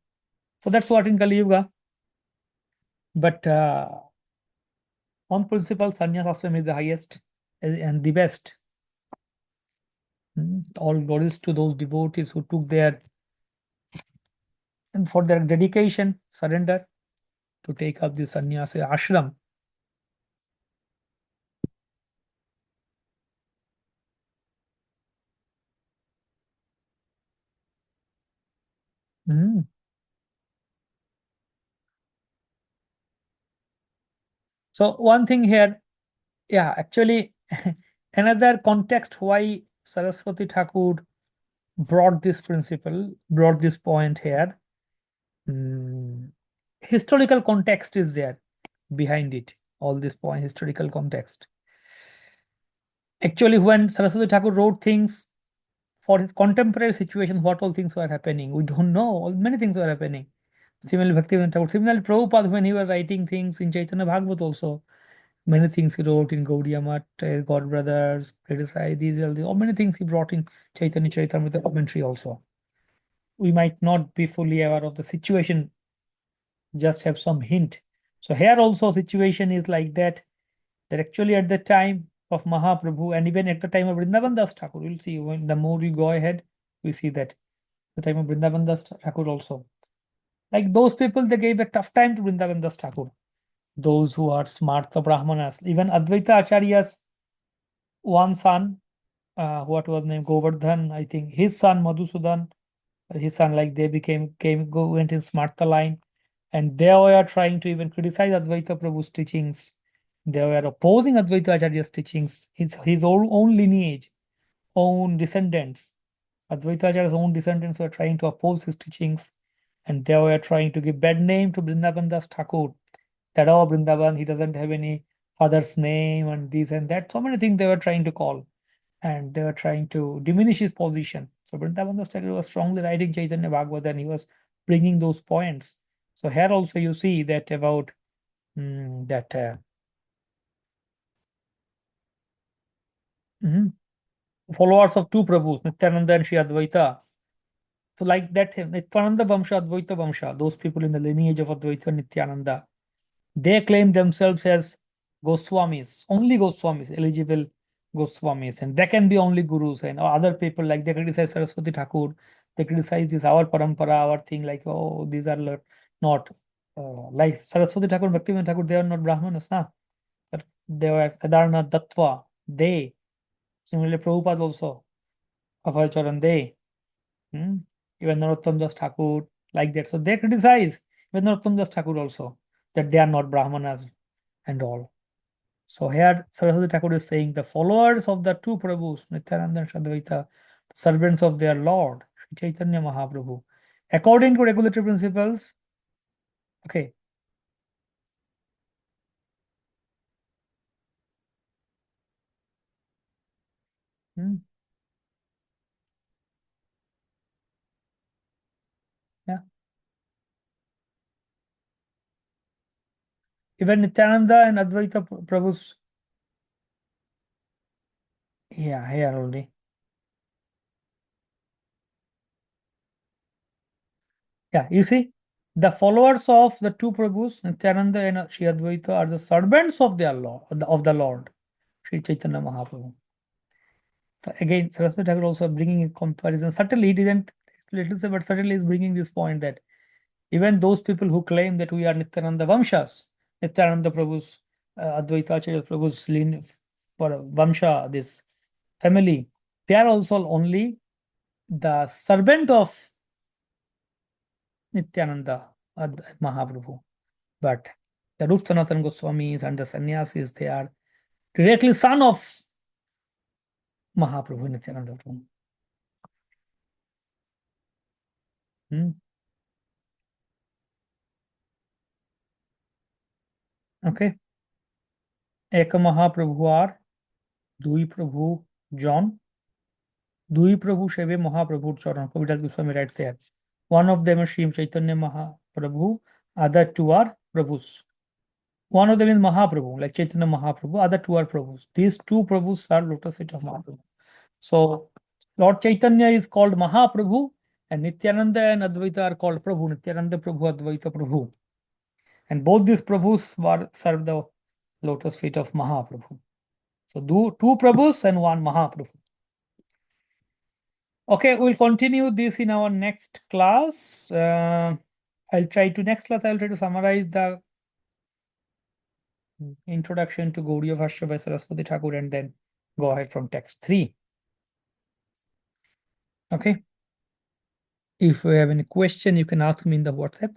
So that's what in Kali Yuga. But on principle, sannyas ashram is the highest and the best. All glories to those devotees who took their and for their dedication, surrender to take up the sannyasa ashram. Mm. So one thing here, yeah, actually, another context why Saraswati Thakur brought this principle, brought this point here. Historical context is there behind it. All this point, historical context. Actually, when Saraswati Thakur wrote things for his contemporary situation, what all things were happening, we don't know. Many things were happening. Similarly, Bhaktivinoda Thakur, similarly, Prabhupada, when he was writing things in Caitanya Bhagavata also, many things he wrote in Gaudiya Math, God Brothers, criticize these, all many things he brought in Chaitanya Charitamrita commentary also. We might not be fully aware of the situation, just have some hint. So here also situation is like that, that actually at the time of Mahaprabhu and even at the time of Vrindavan Das Thakur, we'll see when the more we go ahead, we see that the time of Vrindavan Das Thakur also. Like those people, they gave a tough time to Vrindavan Das Thakur. Those who are smart, the Brahmanas, even Advaita Acharya's one son, what was named Govardhan, I think his son Madhusudan, his son, like they went in Smartha line, and they were trying to even criticize Advaita Prabhu's teachings. They were opposing Advaita Acharya's teachings, his own lineage, own descendants. Advaita Acharya's own descendants were trying to oppose his teachings, and they were trying to give bad name to Vrindavan Das Thakur. That oh, Vrindavan, he doesn't have any father's name and this and that. So many things they were trying to call, and they were trying to diminish his position. So Vrindavan Das Thakur was strongly writing Chaitanya Bhagavata, and he was bringing those points. So here also you see that about that followers of two Prabhus, Nityananda and Shri Advaita. So like that, Nityananda Vamsha, Advaita Vamsha, those people in the lineage of Advaita and Nityananda, they claim themselves as Goswamis, only Goswamis, eligible Goswamis, and they can be only gurus. And other people, like they criticize Saraswati Thakur, they criticize this our parampara, our thing, like oh, these are not like Saraswati Thakur, Bhaktivinoda Thakur, they are not Brahmanas, nah? But they were Kedarnath Dattva, they. Similarly, Prabhupada also, Abhay Charan, they. even Narottam Das Thakur, like that. So they criticize even Narottam Das Thakur also, that they are not Brahmanas and all. So here Saraswati Thakur is saying the followers of the two Prabhus, Nityananda and Shadvaita, servants of their Lord, Sri Chaitanya Mahaprabhu, according to regulatory principles, okay. Hmm, yeah. Even Nityananda and Advaita Prabhus, yeah, here only. Yeah, you see, the followers of the two Prabhus, Nityananda and Sri Advaita, are the servants of their Lord, of the Lord, Sri Chaitanya Mahaprabhu. So again, Saraswati Thakur also bringing in comparison. Certainly, he didn't little say, but certainly is bringing this point that even those people who claim that we are Nityananda Vamshas, Nityananda Prabhu's, Advaita Acharya Prabhu's for Vamsha, this family, they are also only the servant of Nityananda Mahaprabhu. But the Rup Sanatana Goswamis and the sannyasis, they are directly son of Mahaprabhu Nityananda Prabhu. Hmm. Okay. Ek Mahaprabhu are Dui Prabhu John. Dui Prabhu Sheve Mahaprabhu Charan. Kaviraj Goswami writes there. One of them is Sri Chaitanya Mahaprabhu, other two are Prabhus. One of them is Mahaprabhu, like Chaitanya Mahaprabhu, other two are Prabhus. These two Prabhus are lotus feet of Mahaprabhu. So Lord Chaitanya is called Mahaprabhu, and Nityananda and Advaita are called Prabhu. Nityananda Prabhu, Advaita Prabhu. And both these Prabhus were served the lotus feet of Mahaprabhu. So two Prabhus and one Mahaprabhu. Okay, we'll continue this in our next class. I'll try to summarize the introduction to Gaudiya Bhashya by Saraswati Thakur and then go ahead from text 3. Okay. If you have any question, you can ask me in the WhatsApp.